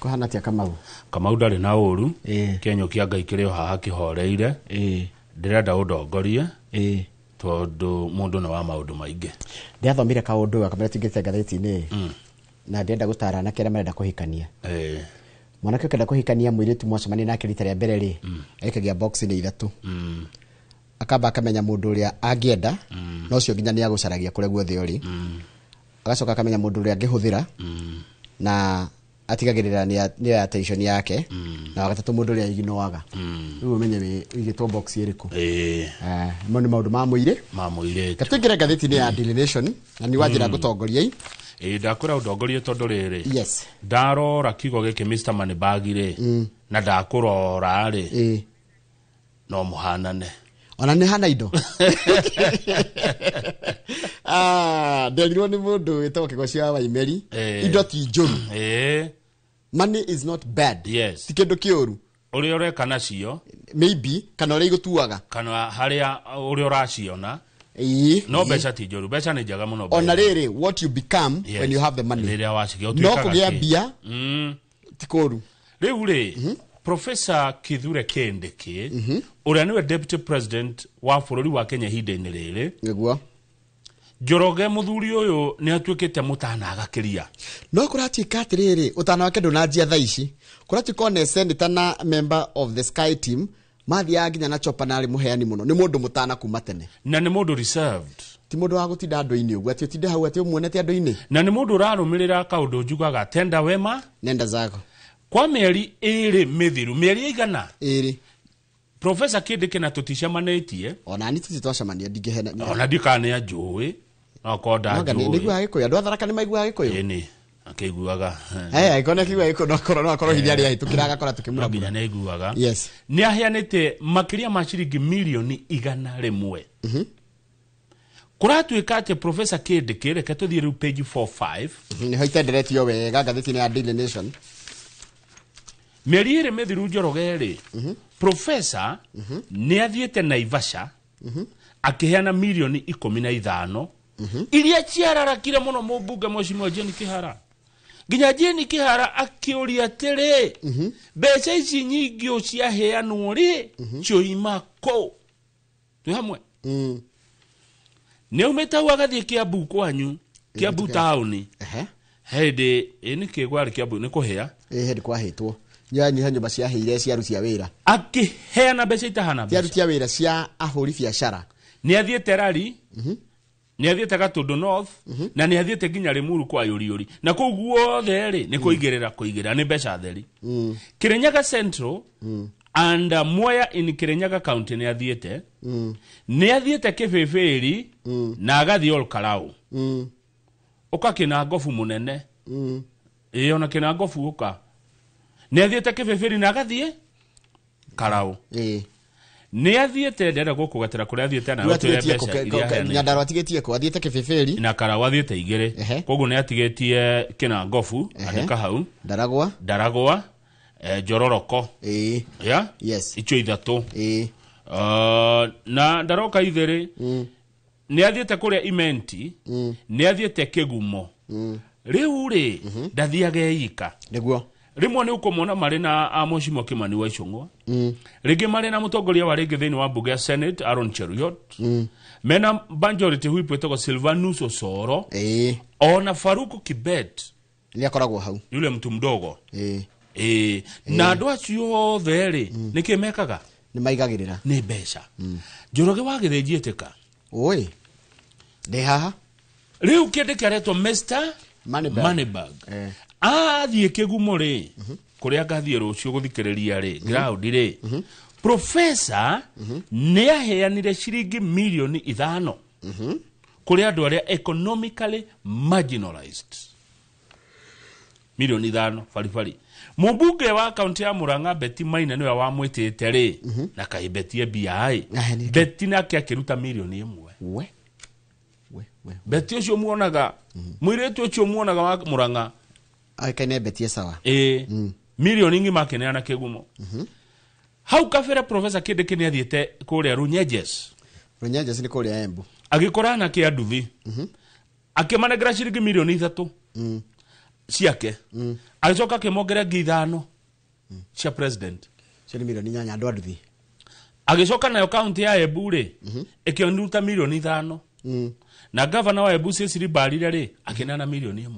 Kuhana tia Kamau. Kamau ndari na uru. Kenyo kia Ngai kire haha kihoreire. Ndirenda udongorie. Tondu mundu na wa maundu maingi. Ndiathomire kaundu akamera tingite ngatheti-ini. Na ndienda gutara na kera marenda kuhikania. Mwanake kenda kuhikania mwiritu mwacemania nake rita rĩa mbere ri ekagia box ni 3. Akamba akamenya mundu uria angienda no cio nginya ni agucaragia kure guothe uri. Agacoka akamenya mundu uria angihuthira na atigagirira ni attention yake na wagatatu mundu uria iginoaga. Riu umenye igitwo box iriku. Mo ni maundu ma muire. Katingire ngatheti-ini ya Daily Nation na ni wajira gutongoria ndakura udongorie tondu riri. Yes. Ndarora kigo giki Mr. Moneyberg ri na ndakurora ri no muhanane. Ona ni hana indo. Nderirwo ni mundu witwo Kigocia wa Imeri. Indo ti njuru. Money is not bad. Yes. Ti kindu kiuru. Uri ureka nacio Maybe kana uri gutuaga. Kana haria uri uraciona. No beca ti njuru. Beca ni njaga muno. Ona riri what you become when you have the money. Riria wacikia utuikaga. No kugia bia. Ti kuru. Riu ri Professor Kithure Kindiki uria niwe Deputy President wa bururi wa Kenya hinde-ini riri. Niguo. Njoroge muthuri uyu ni atuikite mutana agakiria. No kuratuika atiriri utana wake ndunajia thaici. Kuratuika ne senator na member of the Sky team mathi aginya na chopa na ari muheani muno. Ni mundu mutana kuma tene. Na ni mundu reserved. Ti mundu wa gutinda andu-ini ugu ati tinde hau ati umuonete andu-ini. Na ni mundu rarumirira kaundu njugaga tenda wema nenda zako. Kwa mieri iri mithiru mieri igana iri Professor Kindiki na tutishamanĩtie ona ni titwacemania ndingehena ona ndikane ajui no koda ajui nigua gikuyu andu atharaka ni maigua gikuyu ni akiguaga ikona kiwa iko no korwo hinya ria hitukiraga kora tukimura nginya ne iguaga. Yes. Ni ahianite makiria ma ciringi milioni 100 kuratuika ati Professor Kindiki reke tuthie riu page 45 ni hoitenderetio wega ngatheti-ini ya Daily Nation. Mieri iri mithiru Njoroge ri Professor ni athiete Naivasha akiheana milioni 15 iria ciararakire muno mubunge Mheshimiwa Jane Kihara. Nginya Jane Kihara akiuria atiri mbeca ici nyingi uciaheanwo ri cioimako tu hamwe ni umeta wagathie Kiambu kwanyu Kiambu town hede ni kigwari Kiambu ni kuhea hede kwahitwo nyanyi nyumba cia heire cia aruti a wira akiheana mbeca itahana cia aruti a wira cia ahuri biashara. Ni athiete Rari ni athiete Gatundu North na ni athiete nginya Limuru kwa Yuriuri na kuu guothe ri ni kuigirira ni mbeca theri. Kirinyaga Central and Mwea in Kirinyaga County ni athiete Kibibiri na agathi Olkalau ukakina ngofu munene ona kina ngofu uka ni athiete Kibibiri na agathie Karau ni athiete ndenda gukugatira kuria athiete na mbeca nyandaro atigetie ko athiete Kibibiri na Karau athiete igire koguo ni atigetie kina ngofu andika hau Daragwa Jororoko yes icho ithatu na Ndaroka ithere ni athiete kuria Imenti ni athiete Kigumo riu ri ndathiage ika niguo rimwe ni ukomona mari na Mheshimiwa Kimani wa Icung'wa ringi mari na mutongoria wa ringi thini wa bunge ya Senate Aaron Cheruiyot mena majority whip wetagwo Silvanus Osoro ona Faruku Kibet ni akoragwo hau yule mtu mdogo na andu acio theri nikimekaga ni maigagirira ni mbeca Njoroge wa githenjieteka oi ndi haha riu Kindiki aretwo Mr. Moneyberg athie Kigumo ri kuria gathie rucio guthikiriria ri ground ri Professor ni aheanire ciringi milioni 5 kuria andu aria economically marginalized. Milioni 5 farifari mubunge wa kaunti ya Murang'a Betty Maina niwe wamwitite ri na kaibetie BI Betty nake akiruta milioni 1 Betty ucio muonaga mwiretu ucio muonaga wa Murang'a akaine Betty sawa milioni ngi makeneana Kigumo hau kafere Professor Kindiki ni athiete kuria Runyenjes ni kuria Embu agikorana ki anduthi akimanegra ciringi milioni 3 ciake agicoka kimongera ngithano cia president Chini milioni nyanya ndo aduthi. agicoka nayo county ya Embu ri ikionduta milioni 5 na governor wa Embu Cecily Mbarire ri akinana milioni 1.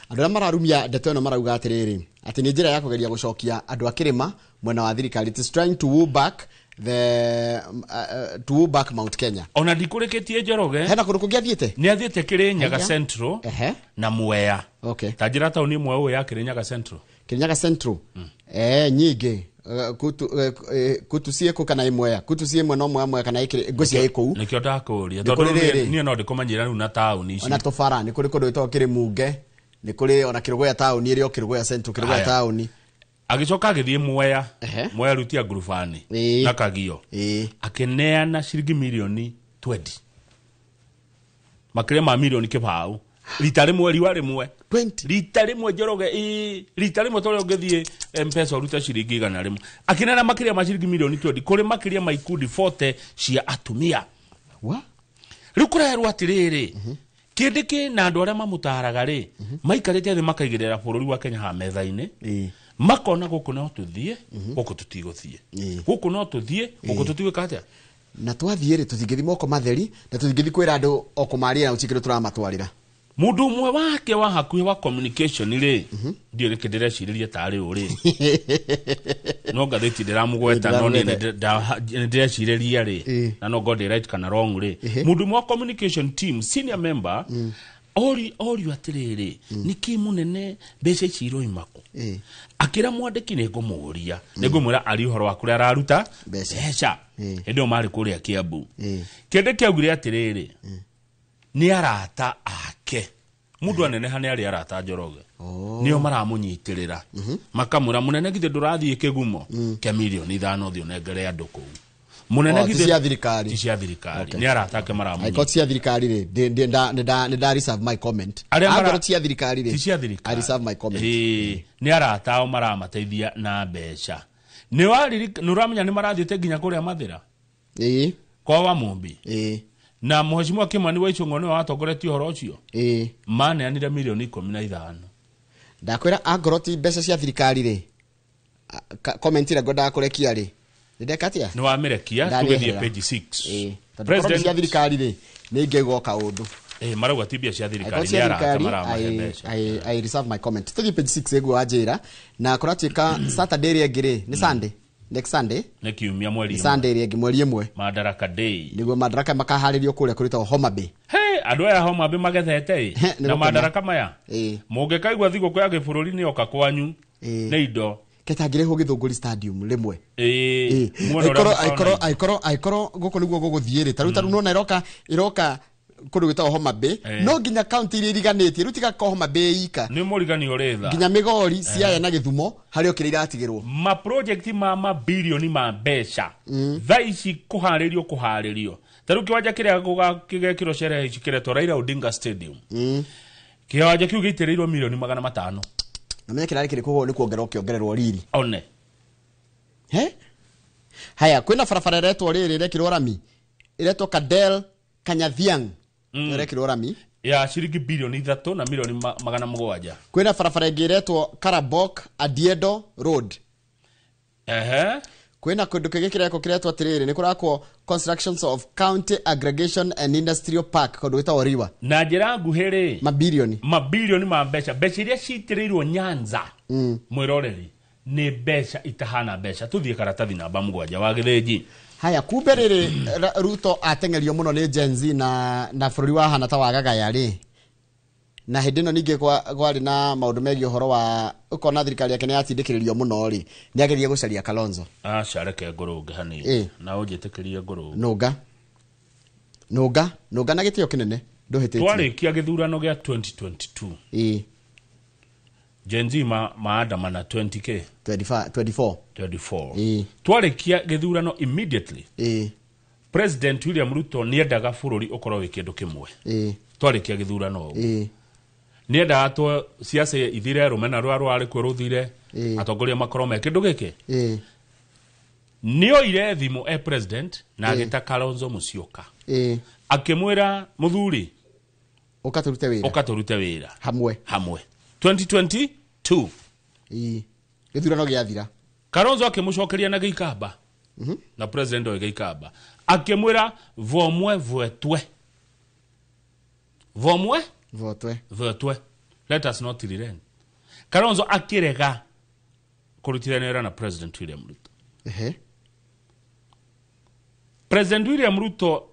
Andũ arĩa mararumia ndeto ĩno marauga atĩrĩrĩ atĩ nĩ njĩra ya kũgeria gũcokia andũ a kĩrĩma mwena wa thirikari. It is trying to woo back Mount Kenya. Ona ndikũrĩkĩtie Njoroge Hena kũndũ kũngĩ athiĩte? nĩ athiĩte Kirinyaga Central na Mwea. Okay. Ta njĩra taũni ĩmwe ũyũ ya Kirinyaga Central. Kirinyaga Central. Nyingĩ kutu ciĩkũ kana ĩmwe kutu ciĩ mwena ũmwe kana ngũcia ĩkũu. Nĩkĩo ndakũria tondũ niĩ no ndĩkũmenyera rĩu na taũni ici. Ona tũbara nĩ kũrĩ kũndũ gwĩtagwo Kĩrĩmunge, nĩ kũrĩ ona Kĩrũgũya taũni ĩrĩa Kĩrũgũya Central, Kĩrũgũya taũni. Agicoka agĩthiĩ Mwea, Mwea rutia ngurubani na Kagio. Akĩneana ciringi milioni 20. Makĩria ma milioni kĩbao. Rita rĩmwe riwa rĩmwe 20. Rita rĩmwe Njoroge rita rĩmwe tore ũngĩthiĩ M-Pesa uruta ciringi 100. Akĩneana makĩria ma ciringi milioni 20 kũrĩ makĩria ma ikundi 40 cia atumia. Rĩu kũrerwo atĩrĩrĩ kĩndĩkĩ na andũ arĩa mamũtaraga rĩ maikarĩte thĩ makaigĩrĩra bũrũri wa Kenya ha metha-inĩ makona gũkũ no tũthiĩ gũkũ tũtigũthiĩ gũkũ no tũthiĩ gũkũ tũtigwĩka atĩa na twathiĩ rĩ tũtingĩthi moko matheri na tũtingĩthi kwĩra andũ o kũmarĩra na ũcikĩrĩ tũramatwarĩra. Mundu umwe wake wa hakuhĩ wa communication rĩ ndiyo rĩkĩ ndĩrecirĩria tarĩ ũrĩ no ngathĩti ndĩramũgweta no ndĩrecirĩria rĩ na no god right kana wrong rĩ mundu umwe wa communication team senior member orio atĩrĩrĩ nĩkĩ mũnene mbeca ici iroimako akĩra mwandĩki nĩngũmwĩra ari ũhoro wa kũrĩa araruta mbeca hĩndĩ ĩyo marĩ kũrĩa Kiambu kĩndĩkĩ augire atĩrĩrĩ ni arata ake mundu aneneha ni ari arata Njoroge nio maramũnyitĩrĩra makamũra munene githĩ ndũrathiĩ kĩgumo kĩa milioni 5 thio nengere andũ kũu munene githĩ ti cia thirikari ni arata ake maramũnyitĩrĩra cia thirikari rĩ nda reserve my comment agoro cia thirikari rĩ I reserve my comment ni arata ao maramateithia na mbeca nĩũramenya nĩ marathiĩte nginya kũrĩa Mathĩra kwa wa Mumbi na Mheshimiwa Kimani wa Ichung'wa nĩwe watongoretie ũhoro ũcio maneanire milioni 15. Ndakwĩra angoroti mbeca cia thirikari rĩ comment ĩrĩa ngoda kũrekia rĩ ndekatia nĩ wamĩrekia tũgĩthiĩ page 6 president cia thirikari rĩ nĩ ingĩgoka ũndũ marauga tibia cia thirikari nĩ arata maramahe mbeca. I reserve my comment. Tũthiĩ page 6 ĩguo anjĩra na kũratuĩka Saturday ĩrĩa ĩngĩ rĩ nĩ Sunday next Sunday nĩ kiumia mweri Sunday ĩrĩa ĩngĩ mweri 1 Madaraka Day nĩguo Madaraka makaharĩrio kũrĩa kũrĩtwo Homa Bay. Andũ aya Homa Bay magethete na Madaraka maya mũngĩkaigua thigũkũ ya gĩbũrũri nĩ oka kwanyu nĩ indo ketangĩrĩhwo Gĩthũngũri Stadium rĩmwe aikorwo gũkũ nĩguo gũgũthiĩ rĩ tarũ nona iroka kũndũ gwĩtagwo Homa Bay no nginya county iria iriganĩtie rĩu tiga Homa Bay ika nĩ mũrigani ũrĩtha nginya Migori Siaya na Gĩthumo harĩ okĩrĩ iratigĩrwo ma project ma mabilioni ma mbeca tha ici kũharĩrio tarũ kiwanja kĩrĩa gũgakĩgekĩrwo sherehe ici kĩretwo Raila Odinga Stadium kiwanja kĩu gĩitĩrĩirwo milioni 500 na menya kĩrarĩ kĩrĩ kũgwo nĩ kuongererwo riri one haya kwĩna barabara iretwo rĩrĩ rekĩrwo rami iretwo Kadel Kanyathiang rekĩrwo rami ya ciringi bilioni 3 na milioni 700. Kwĩna barabara ĩngĩ iretwo Karabok Adiedo Road kwĩna kũndũ kĩngĩ kĩretwo atĩrĩrĩ nĩ kũrakwo constructions of County Aggregation and Industrial Park kũndũ gwĩtagwo Riwa na njĩra nguhĩ rĩ mabilioni ma mbeca iria ciitĩrĩirwo Nyanza mwĩroreri nĩ mbeca itahana mbeca. Tũthiĩ karatathi namba 7 wa Gĩthĩnji. Haya kumbe rĩrĩ Ruto atengerio mũno nĩ Gen Z na bũrũri wa hana ta wagagaya rĩ na hĩndĩ ĩno ningĩ kwarĩ na maũndũ megiĩ ũhoro wa ũkona thirikari yake nĩ yatindĩkĩrĩrio mũno rĩ nĩ ageria gũcaria Kalonzo careke ngũrũnge hanini na ũnjĩtĩkĩrie ngũrũnge nũnga na gĩtĩo kĩnene ndũhĩtĩtie twarĩkia gĩthurano gĩa 2022 Gen Z maandamana 20k 24 twarĩkia gĩthurano immediately President William Ruto nĩendaga bũrũri ũkorwo wĩ kĩndũ kĩmwe twarĩkia gĩthurano nĩendaga to siasa ithire rũmena rwarĩ kuo rũthire atongoria makorwo me kĩndũ gĩkĩ nĩoire thimũ president na agĩta Kalonzo Musyoka akĩmwĩra mũthuri ũkatũrute wĩra hamwe 2022 githurano giathira Kalonzo akimucokeria na Gĩikamba na president wa Gĩikamba akimwira vomwe votwe let us not relent. Kalonzo akirega kurutithania na president William Ruto. President William Ruto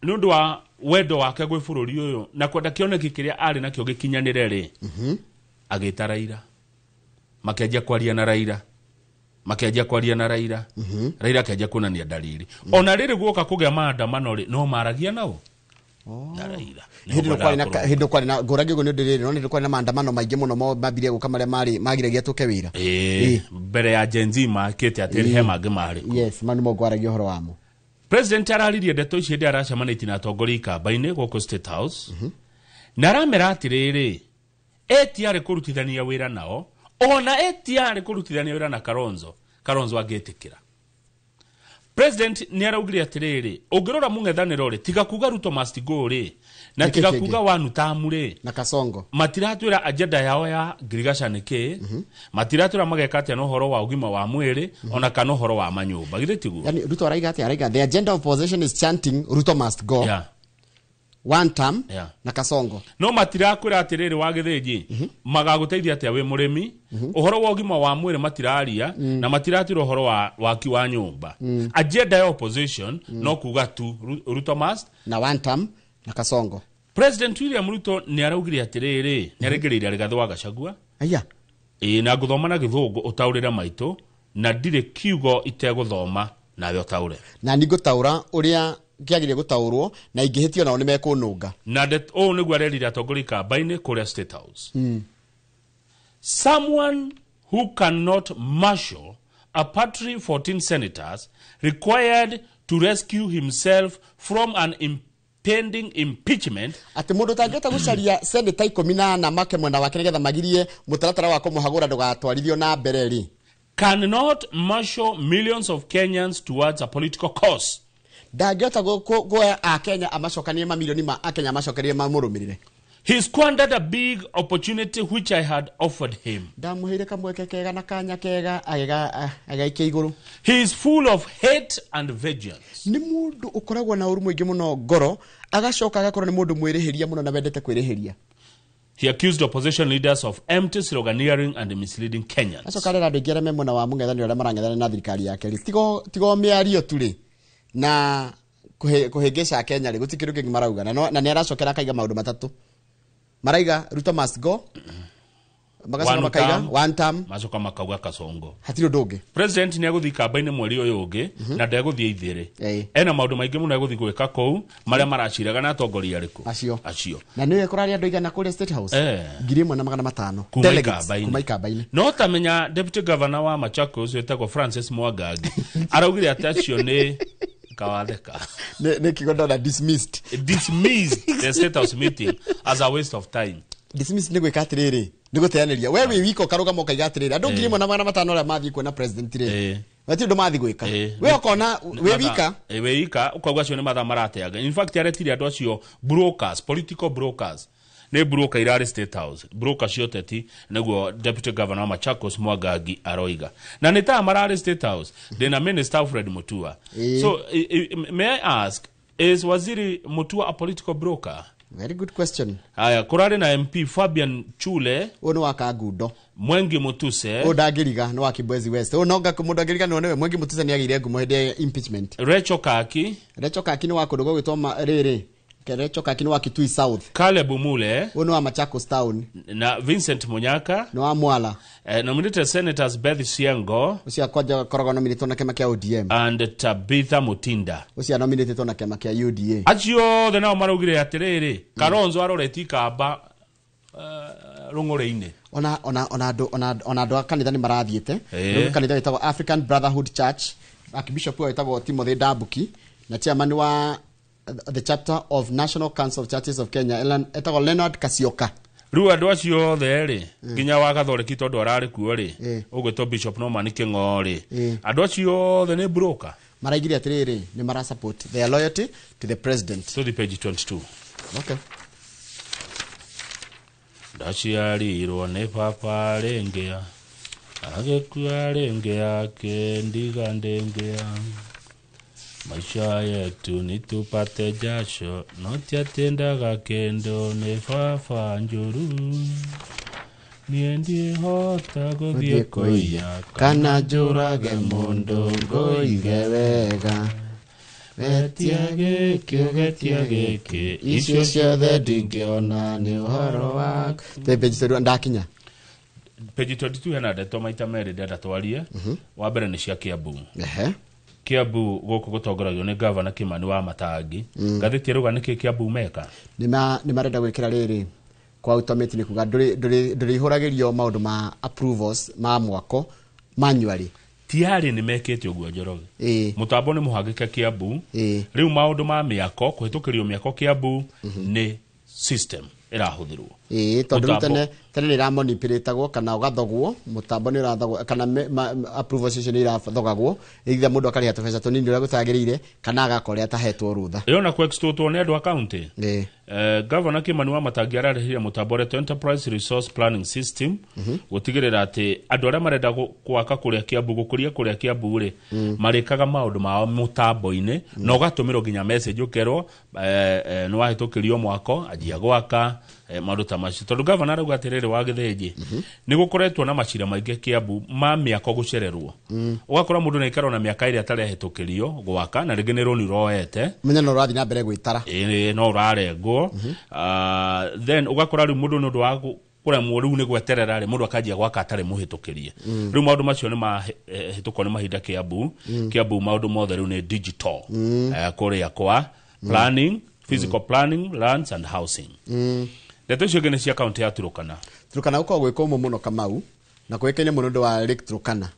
nundu wa wendo wake gwe bururi uyu na kwenda kioneki kiria ari nakio gikinyanire ri agita Raila makianjia kwaria na Raila Raila akianjia kuonania dalili ona riri guoka kugia maandamano ri no maragia nao na Raila hindu kwari na nguragi guo ni ndiriri no ni kwari na maandamano maingi muno mabirie guka maria mari magiragia tuke wira mbere ya Gen Z makete atiri he mangi mari yes mani mo gwaragia horo wamo. President araririe ndeto ici ndi aracamanĩtie na atongoria Ikamba-inĩ gũkũ State House na aramera atirĩrĩ etiarĩ kũrutithania wĩra nao ona etiarĩ kũrutithania wĩra na Kalonzo angĩtĩkĩra. President nĩ araugire atirĩrĩ ũngĩrora mũng'ethanĩro rĩ tiga kuga Ruto must go rĩ na tiga kuga Wanu Tamu rĩ na Kasongo matiratwĩra agenda yao ya ngirigaca nĩkĩ matiratwĩra mageka atĩa na ũhoro wa ũgima wa mwĩrĩ ona kana ũhoro wa manyũmba githĩ tiguo. Yani Ruto araiga the agenda of opposition is chanting Ruto must go one term na Kasongo no matirakwĩra atirĩrĩ wa gĩthĩnji magagũteithia atĩa wĩ mũrĩmi ũhoro wa ũgima wa mwĩrĩ matiraria na matiratwĩra ũhoro wa waki wa nyũmba. Agenda ya opposition no kuga tu Ruto must na one term na Kasongo. President William Ruto ni araugire atirĩrĩ ni aregereire Rigathĩ wa Gachagua na guthoma na gĩthũngũ ũtaũrĩra maitũ na ndirĩ kiugo itegũthoma nawe ũtaũre na ningũtaũra ũrĩa kiagire gutaurwo na ingĩhĩtio nao nĩmekũnũnga na nĩguo arerire atongoria Ikamba-inĩ kũrĩa State House. Someone who cannot marshal a party 14 senators required to rescue himself from an pending impeachment ati mundu tangĩhota gũcaria senator 14 make mwena wake nĩgetha magirie mũtaratara wa kũmũhagũra ndũgatwarithio na mbere ri cannot marshal millions of Kenyans towards a political cause. Ndangĩhota kuoya Akenya amacokanie mamilioni ma Akenya amacokerie mamũrũmĩrĩre. He squandered a big opportunity which I had offered him. Ndamuheire kamweke kega na kanya kega agaikia igũrũ. He is full of hate and vengeance. Ni mundu ukoragwo na ũru mũingĩ mũno ngoro agacoka agakorwo ni mundu mwĩrĩhĩria mũno na wendete kwĩrĩhĩria. He accused opposition leaders of empty sloganeering and misleading Kenyans. Acoka rĩra andũ aingĩ arĩa me mwena wa mũng'ethanĩro arĩa marang'ethanĩra na thirikari yake tigo mĩario tu rĩ na kuhĩngĩca Kenya rĩ gũtikĩrĩ kĩngĩ marauga na nĩ aracokera akaiga maũndũ matatũ. Maraiga Ruto must go. Magacoka makaiga one term. Macoka makauga Kasongo. Hatirĩ ũndũ ũngĩ. President nĩ agũthiĩ Ikamba-inĩ mweri ũyũ ũngĩ na ndegũthiĩ ithĩrĩ. Ena maũndũ maingĩ mũno egũthiĩ gwĩka kũu marĩa maraciraga na atongoria arĩkũ. Acio. Na nĩ ekũrari andũ igana kũrĩa State House. 1,500 kuma Ikamba-inĩ. No tamenya Deputy Governor wa Machakos wetagwo Francis Mwangangi araugire atĩ acio nĩ kawatheka. Ne kigondo dismissed the State House meeting as a waste of time. Dismissed ni gwika atiriri ni guteanĩria wewe wiko karugama ukaiga atiriri andu ngiri mwana mwana matano ria mathi kuona president ri wati ndo mathi gwika we ukona we wika ukagwa acio ni matha marateaga. In fact aretire andu acio brokers, political brokers ne broker irari State House broker cioteti niguo Deputy Governor wa Machakos Mwangangi aroiga na nita marari State House then a Minister Alfred Mutua. So may I ask, is Waziri Mutua a political broker? Very good question. Aya kurari na MP Fabian Chule ono wakagundo Mwengi Mutuse odagiriga no akibwezi West onoga kumudagiriga no newe Mwengi Mutuse ni agire ngumo hede impeachment. Recho Kaki ni wakodogo gwitwa riri Kerecho Kaki ni wa Kitui South. Caleb Mule ono wa Machakos Town na Vincent Munyaka no wa Mwala. Nominated Senators Beth Siango usia kwaja korogo nominated na kema kia ODM and Tabitha Mutinda usia nominated na kema kia UDA. Acio the nao marugire atiriri Kalonzo aroreti Ikamba rungore-ini ona ando kanitha ni marathiete kanitha wetagwo African Brotherhood Church Archbishop wetagwo Timothy Ndabuki na chairman wa the chapter of National Council of Churches of Kenya etagwo Leonard Kasioka. Riu andu acio the nginya wa gathoreki tondu arari kuo ri ugwetwo Bishop Norman King'o ri andu acio the ni broker maraigire atiriri ni mara support their loyalty to the president. So the page 22. Okay. ndaciarirwo nĩ papa rĩngĩa agĩkua rĩngĩa kĩndiga ndĩngĩa maisha yetu nitupate jasho notiatendaga kendo nĩ papa njũru niendie hota gũthiĩ kũiya kana njũrage mũndũ ngũige wega getia gĩkĩ icio ciothe ndingĩona nĩ ũhoro waku page ndakinya page 22 hena ndeto maita merĩ ndenda twarie wa mbere nĩ cia Kiambu Kiambu gũkũ gũtongoragio nĩ gavana Kimani wa Matangi ngathĩti rũga nĩkĩ Kiambu meka nĩ marenda gwĩkĩra rĩrĩ kwa automate nĩ kuga ndũrĩihũragĩrio maũndũ ma approvals ma mwako manually tiari nĩ mekĩte ũguo Njoroge mũtambo nĩ mũhagĩka Kiambu rĩu maũndũ ma mĩako kũhĩtũkĩrio mĩako Kiambu nĩ system ĩrahũthĩrwo tondũ tene nĩ ĩramonipĩrĩtagwo kana ũgathogwo mũtambo nĩ ũrathogwo kana approvals icio nĩ irathogagwo either mũndũ akarĩha tũbeca tũnini ũrĩa gũtagĩrĩire kana agakorĩa atahetwo rutha ĩona kwextotwo nĩ andũ a county Governor Kimani wa Matangi ararĩhire mũtambo ũretwo Enterprise Resource Planning System gũtigĩrĩra atĩ andũ arĩa marenda gwaka kũrĩa Kiambu gũkũria kũrĩa Kiambu rĩ marĩkaga maũndũ mao mũtambo-inĩ na ũgatũmĩrwo nginya message ũkerwo nĩ wahĩtũkĩrio mwako anjia gwaka maũndũ ta macio tondũ governor arauga atĩrĩrĩ wa Gĩthĩnji nĩ gũkoretwo na macira maingĩ Kiambu ma mĩako gũcererwo ũgakora mũndũ nĩ aikara na mĩaka ĩrĩa atarehĩtũkĩrio gwaka na rĩngĩ nĩ rũni roete menya no ũrathiĩ na mbere gwĩtara no ũrarengwo then ũgakora rĩu mũndũ nĩ ũndũ wa kũremwo rĩu nĩ gweterera rĩ mũndũ akanjia gwaka atarĩ mũhĩtũkĩrie rĩu maũndũ macio nĩ mahĩtũkwo nĩ mahinda Kiambu maũndũ mothe rĩu nĩ digital kũrĩa kwa planning physical planning lands and housing ndeto icio ngene cia county ya Turkana gũkorwo gwĩkũmũ mũno Kamau na kwĩkene mũno ndũ wa Lake Turkana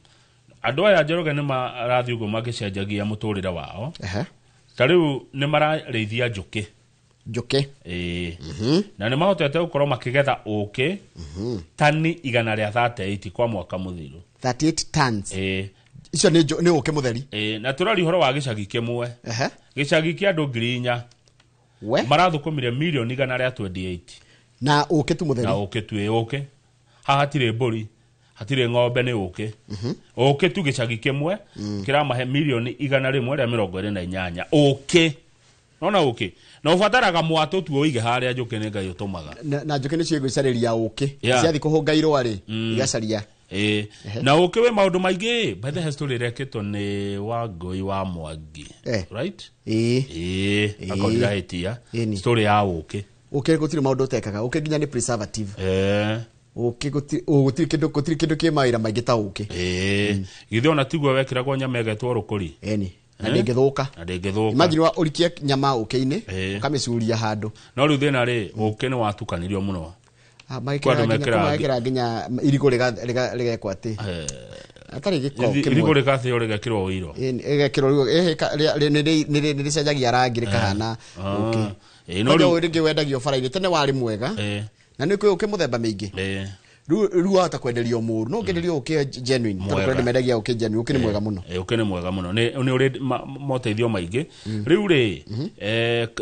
andũ aya Njoroge nĩ marathiĩ ũguo magĩcenjagia mũtũrĩre wao ta rĩu nĩ mararĩithia njũkĩ na nĩ mahotete gũkorwo makĩgetha ũkĩ tani 138 kwa mwaka mũthiru 38 tons icio nĩ ũkĩ mũtheri na tũrari ũhoro wa gĩcagi kĩmwe gĩcagi kĩa andũ 4,000 marathũkũmire milioni 128 na ũkĩ tu mũtheri na ũkĩ tu ũkĩ haha hatirĩ mbũri hatirĩ ng'ombe nĩ ũkĩ ũkĩ tu gĩcagi kĩmwe kĩramahe milioni 128 ũkĩ nona ũkĩ na ũbataraga mwatũ tu ũige harĩa njũkĩ nĩ Ngai ũtũmaga na njũkĩ nĩ ciĩgwĩcarĩria ũkĩ ciathi kũhũnga irũa rĩ igacaria na ũkĩ wĩ maũndũ maingĩ by the history rekĩtwo nĩ Wangũi wa Mwangi right akorira hĩtia story ya ũkĩ gũtirĩ maũndũ ũtekaga ũkĩ nginya nĩ preservative ũkĩ gũtirĩ kĩndũ kĩ mawĩra maingĩ ta ũkĩ githĩ ona tiguo wekĩragwo nyama ĩgetwo rũkũri na ndĩngĩthũka imagine wa ũrikie nyama ũkĩ-inĩ ũkamĩcuria handũ no rĩu thĩna rĩ ũkĩ nĩ watukanirio mũno magĩkĩra nginya irigũ rĩgekwo atĩ atarĩ gĩko kĩmwe irigũ rĩgathĩo rĩgekĩrwo ũiro nĩ rĩcenjagia rangi rĩkahana ũkĩ no rĩngĩ wendagio bara-inĩ tene warĩ mwega na nĩ ũkĩ mũthemba mĩingĩ rĩu wahota kwenderio mũru no ngenderio ũkĩ genuine tondũ kũrĩa mendagia ũkĩ genuine ũkĩ nĩ mwega mũno ũkĩ nĩ mwega mũno nĩ ũrĩ moteithio maingĩ rĩu rĩ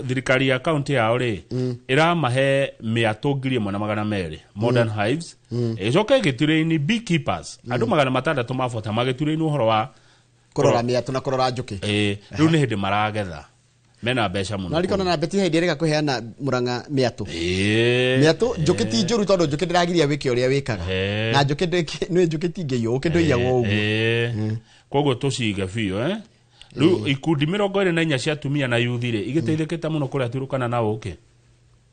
thirikari ya county yao rĩ ĩramahe mĩatũ 1,200 modern hives ĩcoke gĩturĩ-inĩ beekeepers andũ 600 mabota magĩturĩ-inĩ ũhoro wa kũrora mĩatũ na kũrora njũkĩ rĩu nĩ hĩndĩ maragetha mena mbeca mũno. Narikona na beti hĩndĩ ĩrĩa kũheana Murang'a mĩatũ. Mĩatũ njũkĩ ti njũru tondũ njũkĩ ndĩragiria wĩke ũrĩa wĩkaga. Na njũkĩ nĩ njũkĩ ti ngĩyo ũkĩ ndũiyagwo ũguo. Koguo tũcige biũ rĩu ikundi 24 cia atumia na yuthi rĩ igĩteithĩkĩte mũno kũrĩa Turkana na ũkĩ.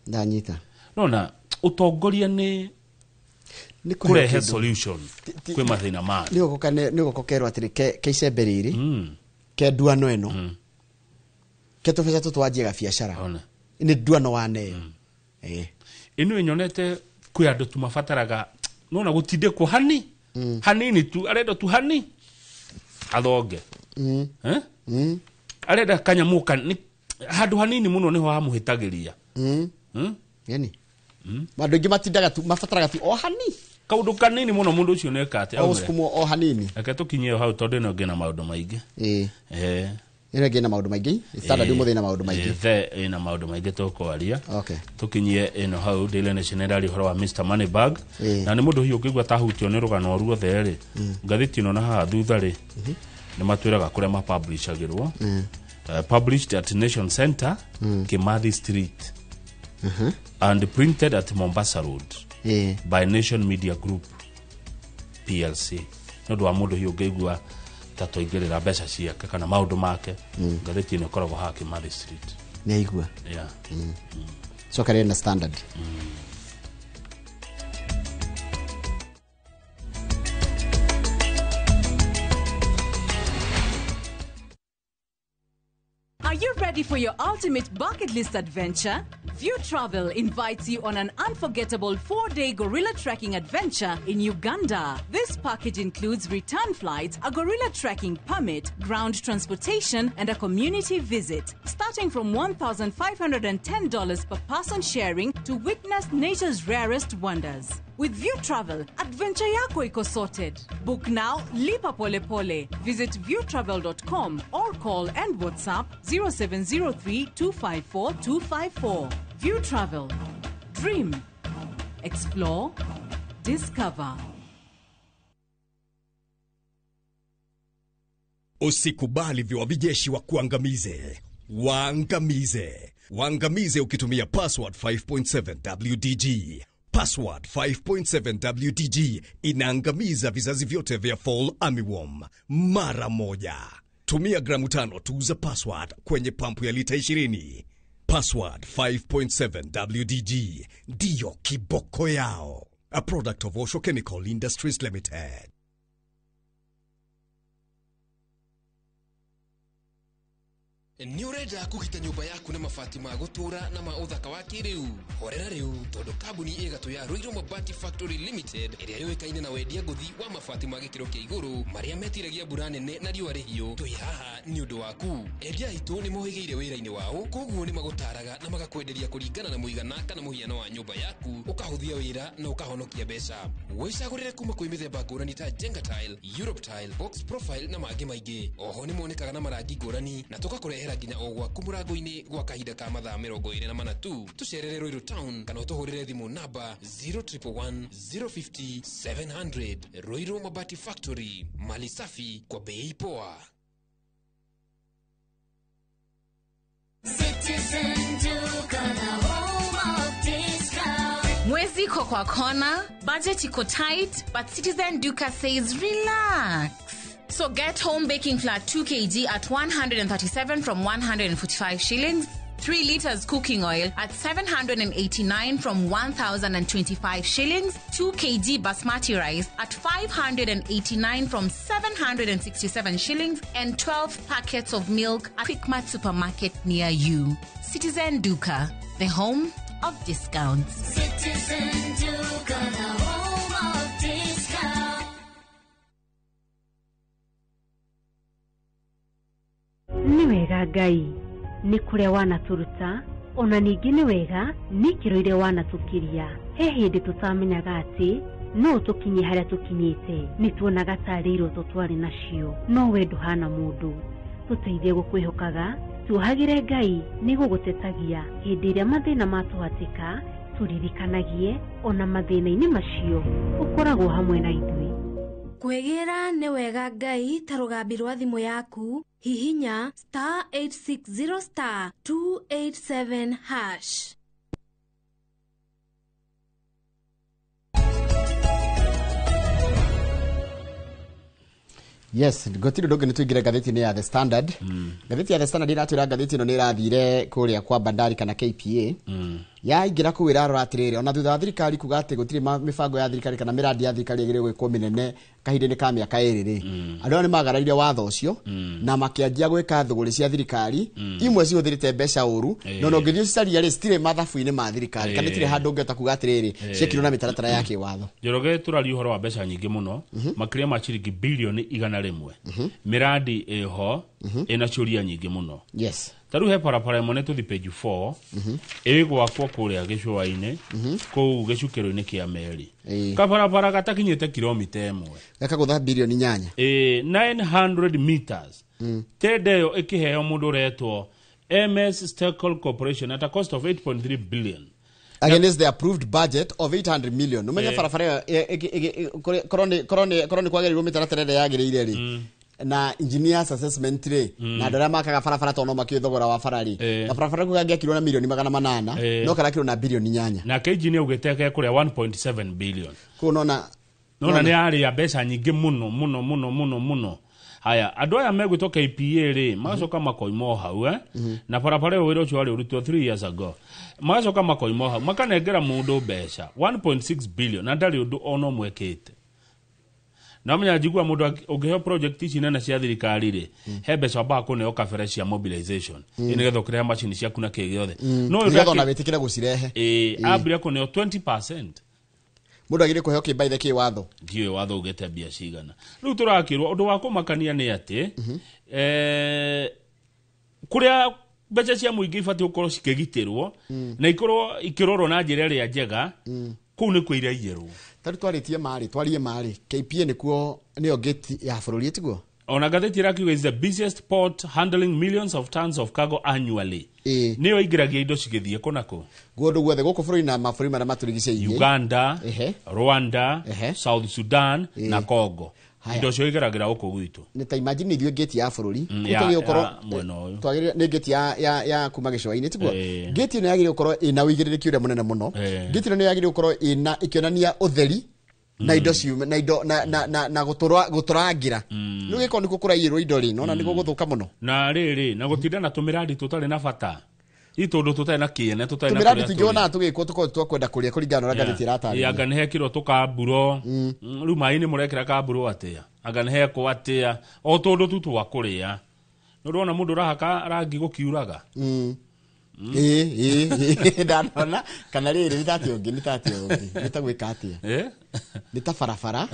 Ndanyita. Nona ũtongoria nĩ kũrehe solution kwĩ mathĩna ma. Nĩ gũkokerwo atĩrĩ ke icembe rĩrĩ ke nduano ĩno. Ke tũbeca tũtwanjie ga biacara. Nĩ nduano wa neo. Ĩno ĩnyonete kwĩ andũ tumabataraga nona gũtindĩkwo hanini tu arenda tu athonge. Arenda kanyamuka handũ hanini mũno niho hamũhĩtagĩria. Yani mandũ ingĩ matindaga tu mabataraga tu o hanini. Kaũndũ kanini mũno mũndũ ũcio neka atĩ o hanini. Reke tũkinyie hau tondũ ĩno ngĩ na maũndũ maingĩ. ina gena maundu maingi standard umothe na maundu maingi ina maundu maingi tukwaria okay tukinyie ino hau Daily Nation rali horo wa Mr Moneybag na ni mundu hiyo ngigwa tahutio ni rugano ruothe ri ngathiti ino na ha thutha ri ni matwiraga kuria ma publishagirwo published at Nation Center Kimathi Street and printed at Mombasa Road by Nation Media Group PLC no do amundu hiyo ngigwa tato igerera mbeca ciake kana maundu make ngathiti ino koragwo ha Kimathi Street ni aigua yeah so kare na standard Are you ready for your ultimate bucket list adventure? View Travel invites you on an unforgettable 4-day gorilla trekking adventure in Uganda. This package includes return flights, a gorilla trekking permit, ground transportation, and a community visit. Starting from $1,510 per person sharing to witness nature's rarest wonders. With View Travel, adventure yako iko sorted. Book now, lipa pole pole. Visit viewtravel.com or call and WhatsApp 0703-254-254. View Travel. Dream. Explore. Discover. Usikubali viwabijeshi wa kuangamize. Waangamize ukitumia password 5.7 WDG. Password 5.7 WDG inaangamiza vizazi vyote vya Fall Armyworm mara moja. Tumia gramu 5 tu za password kwenye pampu ya lita 20. Password 5.7 WDG ndiyo kiboko yao. A product of Osho Chemical Industries Limited. Ni urenda kugita nyumba yaku na mabati ma gutura na ma uthaka wa kiriu horera riu tondu kambuni igatu ya Ruiru Mabati Factory Limited iria yoikaine na wendia nguthi wa mabati ma gikiro kia iguru maria metiragia mbura nene na riua rihio twi haha ni undu waku endia itu ni mohigeire wira-ini wao koguo ni magutaraga na magakwenderia kuringana na muigana kana muhiano wa nyumba yaku ukahuthia wira na ukahonokia mbeca wicagurire kuma kwi mithemba ngurani ta Jenga Tile, Europe Tile, Box Profile na mangi maingi oho ni monekaga na marangi ngurani na tugakurehera nginya ogwa kumurango-ini gwa kahinda ka mathaa 24 tu tucerere Ruiru Town kana utuhurire thimu namba 0111 050 700. Ruiru Mabati Factory, mali safi kwa bei poa. Citizen Duka, the home of discount. Mwezi iko kwa kona, budget iko tight, but Citizen Duka says relax. So get home baking flour 2 kg at 137 from 145 shillings. 3 liters cooking oil at 789 from 1,025 shillings. 2 kg basmati rice at 589 from 767 shillings. And 12 packets of milk at Quickmart supermarket near you. Citizen Duka, the home of discounts. Citizen Duka, the home of discounts. Ni wega Ngai ni kuria wanaturuta ona ningi ni wega ni kiroire wanatukiria he hindi tutamenyaga ati no tukinye haria tukinyite ni tuonaga tari iroto twari nacio no we nduhana mundu tuteithie gukwihokaga tuohagire Ngai ni gugutetagia hindi iria mathina matuhatika turirikanagie ona mathina-ini macio ukoragwo hamwe na ithui Kwegira ni wega Ngai ta rugambi rwa thimu yaku hihinya *860 *287#. Yes, gotiro dogo nitwigire gatheti ni ya The Standard. Gatheti ya The Standard iratwira gatheti no nirathire kuria kwa Bandari kana KPA. Ya ingira kuwira rora atiriri ona thutha wa thirikari kuga ati gutiri mibango ya thirikari kana miradi ya thirikari igire gwikwo minene kahinde-ini ka miaka eriri andu ni magaraire watho ucio na makianjia gwika thuguri cia thirikari imwe cihuthirite mbeca uru no ngithio cicaria ri stire mathabu-ini ma thirikari kana tire handu ngeta kuga atiriri ciekirwo na mitaratara yake watho Njoroge turari uhoro wa mbeca nyingi muno makiria ma ciringi bilioni 100 miradi eho ina ciuria nyingi muno yes taru he parapara imwe tuthi page 4 gwakwo kuria gicua-ini kuu gicukiro-ini kia meri kaparapara gatakinyite kilomita 1 gakagutha bilioni 8 900 meters tenda ĩyo ĩkĩheo mũndũ ũretwo MS Steckle Corporation at a cost of 8.3 billion against the approved budget of 800 million. Umenya farafara korone kwagerirwo mitaratara yagirire ri na engineers assessment ri na ndara makaga farafara tono makithogora wa farari na farafara kugagia kilo na milioni 800 no kala kilo na bilioni 8 na ke engineer ugeteke kule 1.7 billion kunona nĩ ari ya mbeca nyingĩ mũno haya andũ aya megwĩtwo KPA ri magacoka makoimo hau na barabara ĩyo wĩra ũcio warĩ ũrutwo 3 years ago magacoka makoimo hau makanengera mũndũ mbeca 1.6 billion na ndarĩ ũndũ ono mwekĩte na menya njigua mũndũ ũngĩheo project ici nene cia thirikari ri he mbeca wambaga kũneo kabere cia mobilization nĩgetha ũkĩrehe macini ciaku na kĩ gĩothe no nĩgetha ona wĩtĩkĩre gũcirehe ambire kũneo 20%. Mundu agire kuheo kibaithe ki watho ndiwe watho ugete bia cigana riu turakirwo undu wa kumakania ni ati kuria mbeca cia muingi ibati ukorwo cikigitirwo na ikorwo ikirorwo na njira ria njega kuu ni kwira ijerwo tari twarie mari KPA nikuo niyo gate ya bururi etiguo ona gatheti irakiuga is the busiest port handling millions of tons of cargo annually niyo ingiragia indo cigithie kunako guondo guothe guku bururi na maburi mara maturigiceirie Uganda Rwanda South Sudan na Congo indo cio igeragira guku gwitu ni ta imagine ithuĩ gate ya bururi kutogi ukorwo twagire ni gate ya kuma gicwa-ini tiguo gate ino yagire ukorwo ina uigirĩrĩki uria munene muno gate ino yagire ukorwo ina ikionania utheri na indo ciume na indo na guturangira no giko niko kuraiyirwo indo ri nona niko guthuka muno na riri na gutinda na tumiradi tutari na bata itondu tutari na kiene tutari na tumiradi tingiona tugikwo tuko kwenda kuria kuringana na gatheti ratari anga ne hekiro tukamburo riu maini murekira kamburo atia anga ne heko atia o tondu tutu wa kuria no rona mundu rahaka rangi gukiuraga ndana kana riri nitati ungi nitagwika atia nita farafara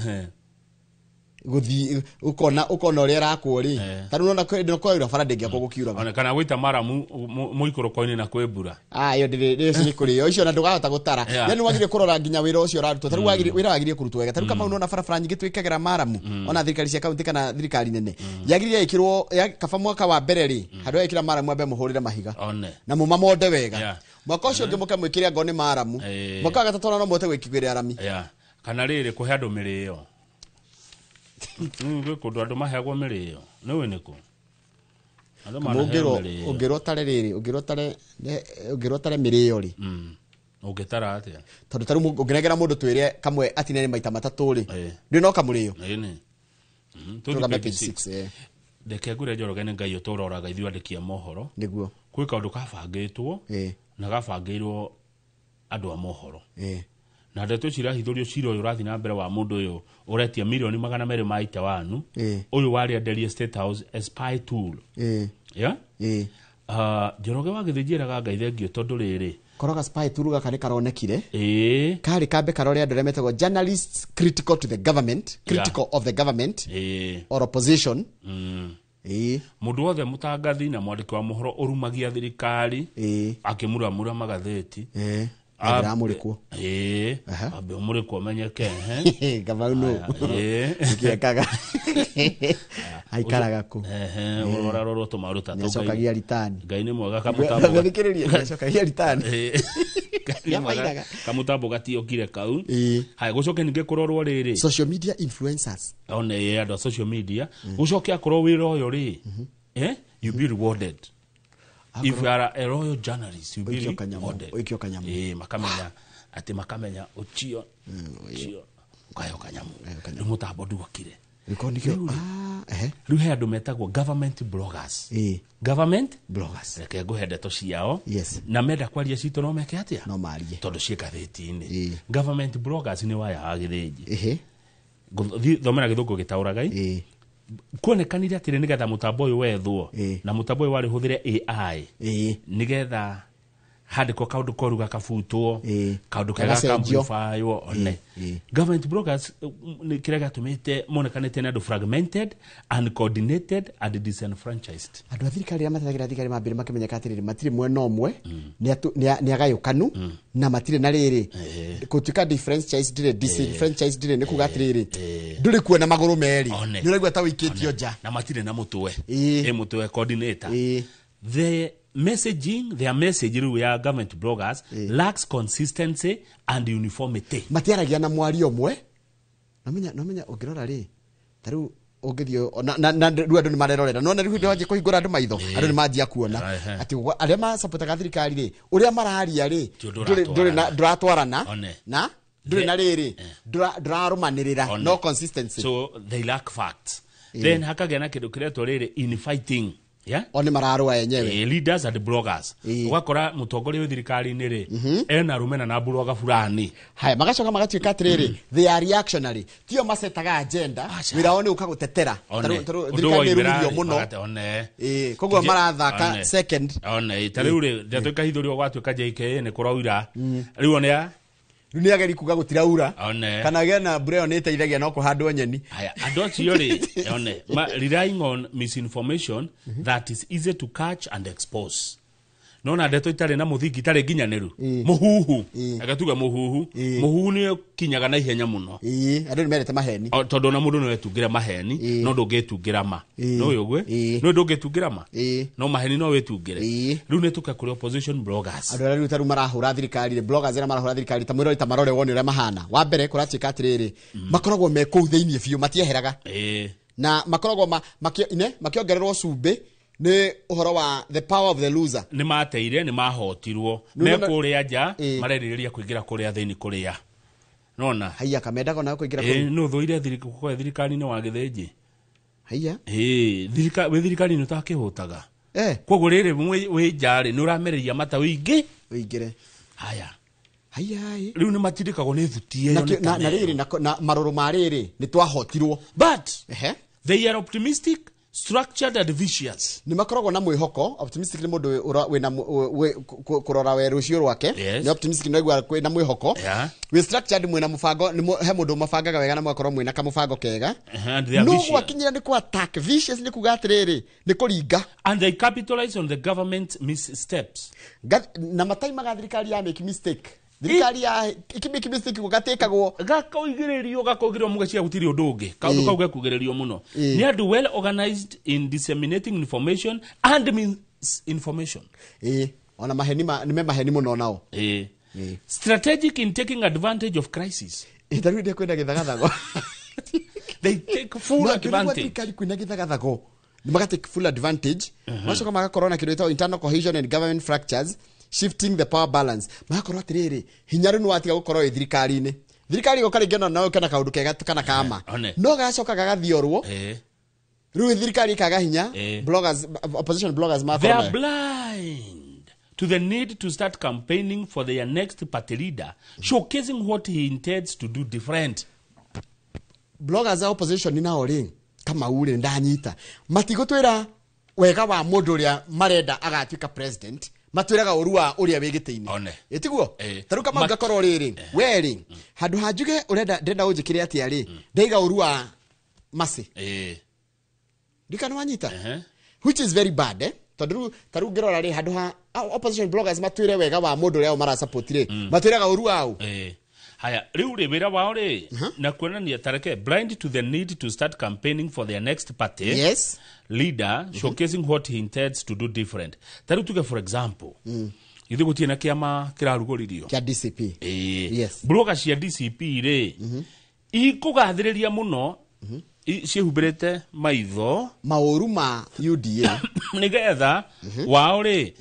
guthi ukona uria rakwo ri tanu nona kwenda ira fara ndingi akwo gukiuraga ona kana gwita maramu muikoro koini na kwebura yo ndiri kuri yo icio na ndugahota gutara yani wagire kurora nginya wira ucio rarutwo taru wira wagire kurutwo wega taru kama unona farafara nyingi twikagera maramu ona thirikari cia kaunti kana thirikari nene yagire ikirwo kaba mwaka wa mbere ri handu ikira maramu ambe muhurire mahiga na mumamonde wega mwaka ucio ngimuke mwikire ngoni maramu mwaka gatatu no mote gwikigwira arami kana riri kuhe andu mirio kundu andu mahegwo mirio niwe niku andu mahegwo ungirotare mirio ri ungitara atia tondu taru ungiregera mundu twire kamwe atinene maita matatu ri ndi no kamurio ni tuga page 6 ndeke ngure Njoroge nĩ Ngai ũtũroraga ithuĩ andĩki a mohoro nĩguo kwĩ kaũndũ kabangĩtwo na gabangĩirwo andũ a mohoro na ndeto cirahithũrio cira ũyũ ũrathiĩ na mbere wa mũndũ ũyũ ũretia milioni 200 maita wanu ũyũ warĩ enderie State House a spy tool Njoroge wagĩthĩnjĩraga Ngai thengio tondũ rĩrĩ koroga spy tool gaka nĩ karonekire kari kambe karore andũ arĩa metagwo journalists critical to the government critical of the government or opposition mundu wothe mutangathi na mwandiki wa mohoro urumagia thirikari akimuramura magatheti abiramurikwo abe umurikwo menyeke gavano ikiekaga aikaraga ku uroraro tumaruta tukagia ritani Ngai ni mwega kamutambo thikiriria cokagia ritani kamutambo gatiokire kau hai gucoke ninge kurorwo riri social media influencers one ando social media gucoke akorwo wira uyo ri you be rewarded. If you are a royal journalist, you be rewarded. Makamenya ati makamenya ochio kayo kanyamu mutambo ndugokire riu he andu metagwo government bloggers government bloggers reke nguhe ndeto ciao na menda kwaria cito no meke atia no marie tondu cie gatheti-ini government bloggers ni waya agithĩnji thomera githungu gitauragai kuonekanire atire nigetha mutambo uyu wethwo na mutambo uyu wari huthire AI nigetha handiko kaundu koruga kabutwo kaundu kaga kamplifywo one government bloggers ni kirega tumite monekanite na fragmented uncoordinated and disenfranchised andu athirikari ya mathagira thikari mambire makimenyeka atiriri matiri mwena umwe ni agayukanu na matire na riri kutuka differentiated disenfranchised ni kuga atiriri nduri kuona maguru meri ni uregwa ta wikitio nja na matire na mutwe mutwe coordinator their message riu ya government bloggers lacks consistency and uniformity. Matiaragia na mwari omwe. Nomenya ungirora ri. Taru ungithio na riu andu ni marerorera. No na riu ndio waje kuhingura andu maitho. Andu ni manjia kuona. Ati aria ma support thirikari ri. Uria maraharia ri. Nduri na duratwarana na nduri na riri. Durarumanirira no consistency. So they lack facts. Then hakagia na kindu kiretwo riri infighting. Yeah? Oni mararua yenyewe. Leaders and bloggers. Ugakora mutongoria wa thirikari ni ri ena rumena na blogger fulani. Haya magacoka magatuika atiriri they are reactionary. Tio masetaga agenda wira oni ukagutetera. Thirikari ru muno. Koguo marathaka second. Tariu ri ndatuika hithurio gwatuika JK ni kurawira. Riu onia Ni ageri kuga gutira ura kana gena breo ni teithagia no kuhandwo nyeni. Haya andu acio ri relying on misinformation that is easy to catch and expose. Nona ndeto itare na muthingi itare nginyaniru muhuhu agatuga muhuhu ni kinyaga na ihenya muno andu ni merete maheni tondu na mundu no wetungira maheni no ndungitungira ma no yogwe no ndungitungira ma no maheni no wetungire riu ni tuka kuri opposition bloggers andu riu taru marahura thirikari bloggers era marahura thirikari ta mwiro ita marore woni ure mahana wa mbere kurachika atiriri makoragwo me kuu theinie biu matieheraga na makoragwo makiongererwo cumbi ni uhoro wa the power of the loser ni mateire ni mahotirwo me kuria nja mareriria kuingira kuria thini kuria nona haiya kamedago na kuingira kuria no thoire thirikari ni wa githenji haiya thirikari ni utakihutaga koguo riri wi njari ni uramereria mata wingi wingire haya riu ni matindikagwo ni thutie na riri na maruru ma riri ni twahotirwo but they are optimistic, structured and vicious. Ni makoragwo na mwihoko optimistic ni mundu wina kurora we rucio rwake ni optimistic no igwa na mwihoko we structured mwina mufango ni he mundu mafangaga wega na mwakorwo mwina kamufango kega no wakinyira ni ku attack vicious ni kugatiriri ni kuringa and they capitalize on the government missteps na mataimaga thirikari ya make mistake thirikari ya ikimiki mistake gugatekagwo gakogirerio mugacia gutiri undu ungi kaundu kau gakugererio muno ni andu well organized in disseminating information and misinformation ona maheni ni maheni muno nao strategic in taking advantage of crisis itarude kwenda githagathago they take full advantage thirikari kwenda githagathago ni magate full advantage macoka magakorona kindu itaw internal cohesion and government fractures shifting the power balance makorwo atiriri hinyaru ni watiga gukorwo thirikari-ini thirikari gokaringena nayo kana kaundu kega kana kama no gacoka gagathiorwo riu thirikari kaga hinya bloggers opposition bloggers they are blind to the need to start campaigning for their next party leader showcasing what he intends to do different. Bloggers opposition ni nao ring kama ule ndanyita matigotwira wega wa mundu uria marenda agatuika president matwiraga urua uria wigite-ini itiguo taruka magakorwo riri weri handu hanjuge urenda ndenda unjikire ati ari ndaiga urua masi ndikana wanyita which is very bad tondu taru ngirora ri handu ha opposition bloggers matwire wega wa mundu uria mara support ri matwiraga urua au haya riu ri wira wao ri na kuonania tareke blind to the need to start campaigning for their next party leader showcasing what he intends to do different. Taru tuge for example ithe gutie na kiama kirarugoririo kia DCP bloggers cia DCP ri ikugathiriria muno ciehubirite maitho mauru ma UDA nigetha wao ri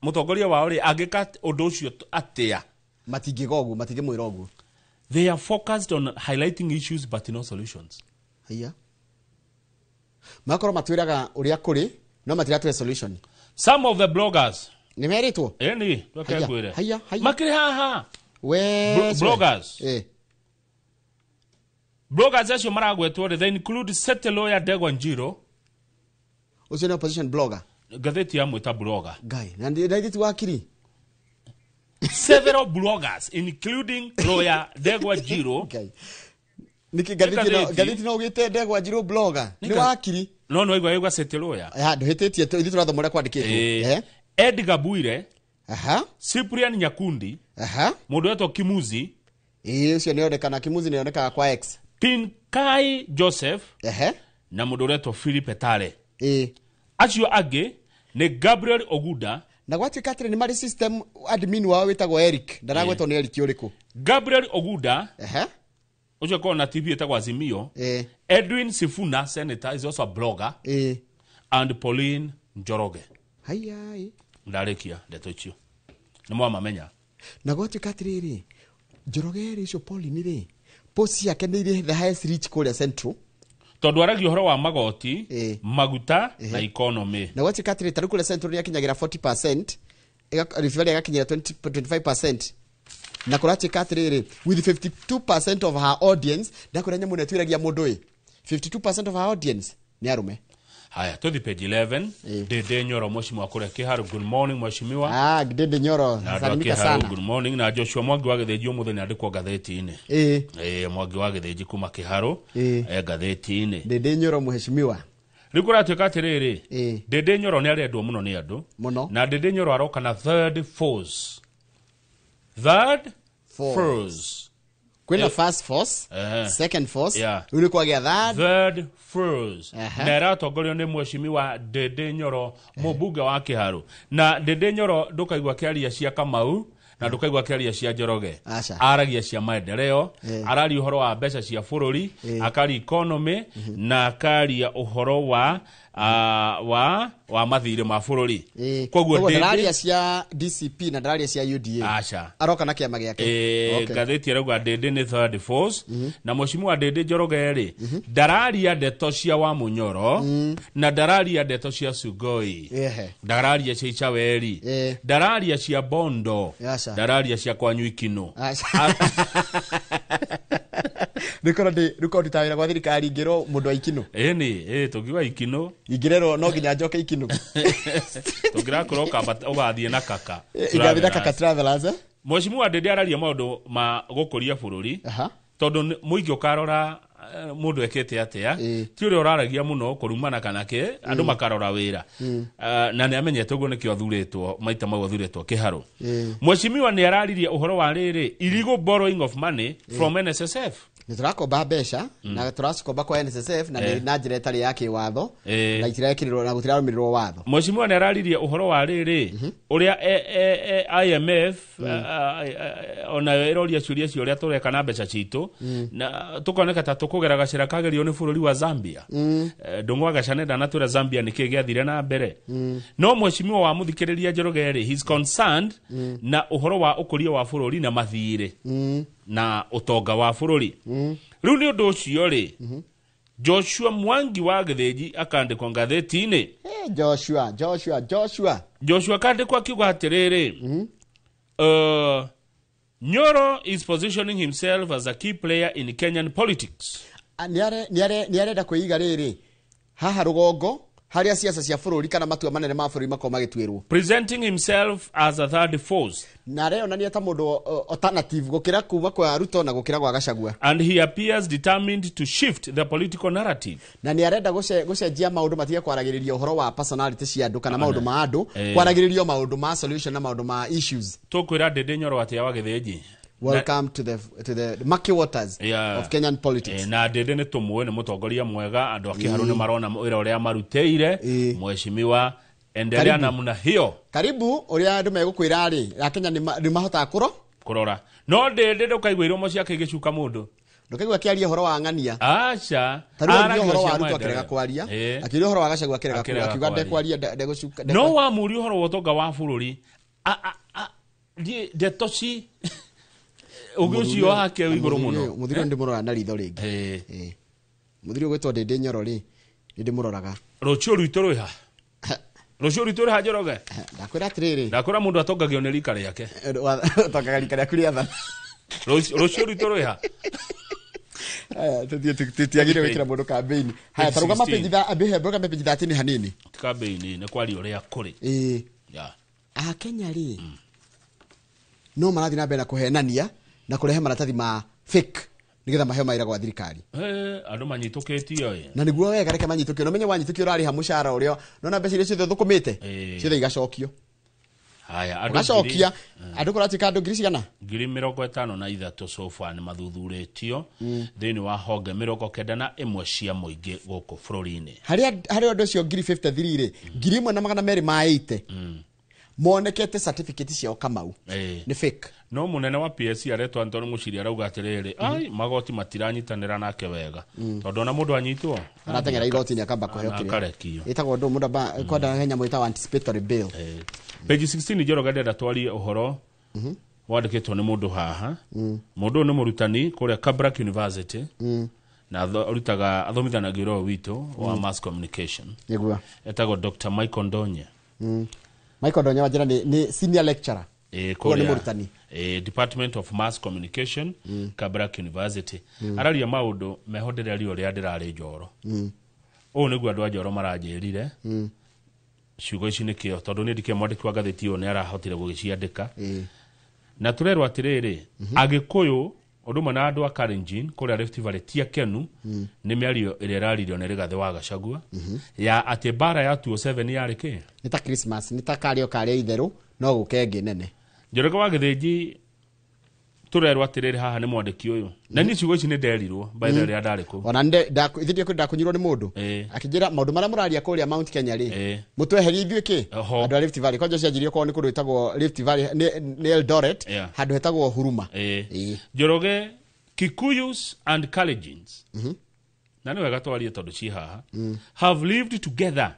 mutongoria wao ri agika undu ucio atia matingigogu matingimwirogu they are focused on highlighting issues but no solutions. Haya makoro matwiraga uria kuri no matiratwe solution. Some of the bloggers ni meritwo ni twakegwire makiri haha we bloggers bloggers acio maragwetwo they include Sete Lawyer Ndegwa Njiro ucio ni opposition blogger gatheti ya mwita blogger guy na ndaithi wakiri several bloggers including Lawyer Ndegwa Njiro niki gatheti no ugite Ndegwa Njiro blogger ni wakiri no igwa Sete Lawyer nduhititie ithi turathomora kwandikitwo Edgar Bwire Cyprian Nyakundi mundu wetu Kimuzi ucio ni onekana Kimuzi ni onekaga kwa X Kai Joseph na mundu uretwo Philip Etale. Acio age ni Gabriel Oguda na gwatuika atire ni mari system admin wao wetagwo Eric ndaragwetwo ni Eric uriku. Gabriel Oguda ucio kona TV etagwo Azimio. Edwin Sifuna senator is also a blogger. And Pauline Njoroge. Hai ndarekia ndetochio ni mwa mamenya na gwatuika atiriri Njoroge icio Pauline ri posi yake ni the highest reach kule central tondu aragi uhoro wa magoti maguta na economy na gwatuika atiri taru kule central ni akinyagira 40% referral yakinyira 25% na kuratuika atiriri with 52% of her audience ndakora nyamu netwiragia mundu 52% of her audience ni arume. Haya, tuthi page 11. Dede Nyoro mheshimiwa kule Kiharu. Good morning mheshimiwa. Dede Nyoro salimika sana. Good morning. Na Joshua Mwangi wa Githĩnji umuthenya ndikwo gatheti-ini. Mwangi wa Githĩnji kuma Kiharu gatheti-ini. Dede Nyoro mheshimiwa. Rikuratuika atiriri Dede Nyoro ni arendwo muno ni andu. Na Dede Nyoro aroka na third force. Kwena first force, second force, uli kwa gia third force. Na eratongorio ni mheshimiwa Dede Nyoro mubunge wa Kiharu. Na Dede Nyoro ndukaigwa kiaria cia Kamau na ndukaigwa kiaria cia Njoroge. Aragia cia maendeleo, arari uhoro wa mbeca cia bururi, akari economy na akari uhoro wa mathire ma bururi. Koguo ndararia cia DCP na ndararia cia UDA. Aroka na kiama giake. Gatheti erauga Dede ni third force na mheshimiwa Dede Njoroge ri ndararia ndeto cia wa Munyoro na ndararia ndeto cia Sugoi. Ndararia cia Ichaweri. Ndararia cia Bondo. Ndararia cia Kwanyu Ikino. Riko tawira kwa thirikari ngiro mundu wa Ikino. Tugiwa Ikino. Ingirero no ginya njoke Ikino. Tugira kuroka ugathie na kaka. Igathie kaka travelers. Mheshimiwa Dede araria maundu ma gukuria bururi. Tondu muingi ukarora mundu ekete atia ti uri uraragia muno kurumana kanake andu makarora wira na ni amenyete uguo nikio thuretwo maita mau thuretwo Kiharu. Mheshimiwa ni araririe uhoro wa riri illegal borrowing of money from NSSF. Niturakomba mbeca na turasikomba kwa NSSF na na njira etari yake watho na itirekirirwo na gutirarumirirwo watho. Mheshimiwa ni araririe uhoro wa riri uria IMF ona eroria ciuria cio uria tureka na mbeca citu na tukoneka ta tukugera gacira kagerio ni bururi wa Zambia. Ndungwa gacanenda na tura Zambia nikigiathire na mbere. No mheshimiwa wa muthikiriria Njoroge ri he's concerned na uhoro wa ukuria wa bururi na mathire na utonga wa bururi. Riu ni undu ucio ri Joshua Mwangi wa Githĩnji akandikwa ngatheti-ini. Joshua kandikwa kiuga atiriri Nyoro is positioning himself as a key player in Kenyan politics. Niarenda kuiga riri haha rugongo haria siasa cia bururi kana matua manene ma bururi makoma magitwirwo, presenting himself as a third force. Na reo nani ta mundu alternative gukira kuva kwa Ruto na gukira kwa Gachagua. And he appears determined to shift the political narrative. Na ni arenda gucenjia maundu matige kwaragiriria uhoro wa personality cia andu kana maundu ma andu kwaragiririo maundu ma solution na maundu ma issues. Tukwira Dede Nyoro atia wa Githĩnji. Welcome to the murky waters of Kenyan politics. Na Dede ni tumwe ni mutongoria mwega andu akiharu ni marona wira uria maruteire mheshimiwa endelea namna hiyo. Karibu uria andu megukwira ri Kenya ni mahota kurora. No Dede ndukaigwa iromo ciake igicuka mundu. Ndukaigwa kiaria horo wa ng'ania. Acha. Aragia horo wa Ruto akirega kwaria. Akiria horo wa Gachagua akirega akiuga ndekwaria ndegucuka. No wa muri horo wotonga wa bururi. De toci ugucio hake iguru muno. Muthiro ndi murora na ritho ringi. Muthiro gwetwo Dede Nyoro ri ndi muroraga. Rocio ruito rwiha. Rocio ruito rwiha Njoroge. Ndakwira atiriri. Ndakwira mundu atongagio ni rika riake. Atongaga rika riaku ria tha. Rocio ruito rwiha. Tutiagire wikira mundu campaign. Haya taruga mapeji tha abihe broga mapeji 30 hanini. Campaign ni kwari uria kuri. Kenya ri. No marathi na mbere kuhenania na kurehe maratathi ma fake nigetha maheo maira gwa thirikari. Andu manyitukitio na niguo wega reke manyitukio no menye wanyitukio urari ha mushara urio no na mbeca icio ciothe thukumite ciothe igacokio. haya ugacokia andu kuratika andu ngiri cigana 53 so far ni mathuthuretio thini wa honge 91 cia muingi guku bururi-ini hari andu cio 53 ri 1280 monekete certificate ciao Kamau ni fake. No munene wa PSC aretwa Antoni Muciri arauga atiriri ai magoti matiranyitanira nake wega tondu na mundu anyitwo aratengera igoti ni akamba kuheo kire itagwo ndu mundu kwenda henya mwita anticipatory bail. Page 16 Njoroge ndenda twarie uhoro wandikitwo ni mundu haha mundu ni murutani kuria Kabarak University na urutaga athomithanagia ro wito wa mass communication niguo etagwo Dr. Michael Ndonye. Michael Ndonye wajira ni senior lecturer kuria murutani Department of Mass Communication Kabarak University araria maundu mehodere rio ria ndirari Njoro o niguo andu a Njoro maranjirire ciugo ici ni kio tondu ni ndike mwandiki wa gatheti ni arahotire gugiciandika na turerwa atiriri Agikuyu oduma na andu a Kalenjin kuria Rift Valley tia kenu ni miario ire raririo ni Rigathi wa Gachagua ya ati bara ya 27 yari ki ni ta Christmas ni ta kario karia itheru no gukenge nene Njoroge wa Githinji turerwa atiriri haha ni mwandiki uyu na ni ciugo ici ni nderirwo by the way ndari ku ona ithithio kwenda kunyirwo ni mundu akijira maundu maria muraria kuria Mount Kenya ri mutweherie ithuĩ ki andu a Rift Valley konjo cianjirie ko ni kundu itagwo Rift Valley ni Eldoret handu hetagwo Huruma Njoroge Kikuyus and Kalenjins na ni wega twarie tondu ci haha have lived together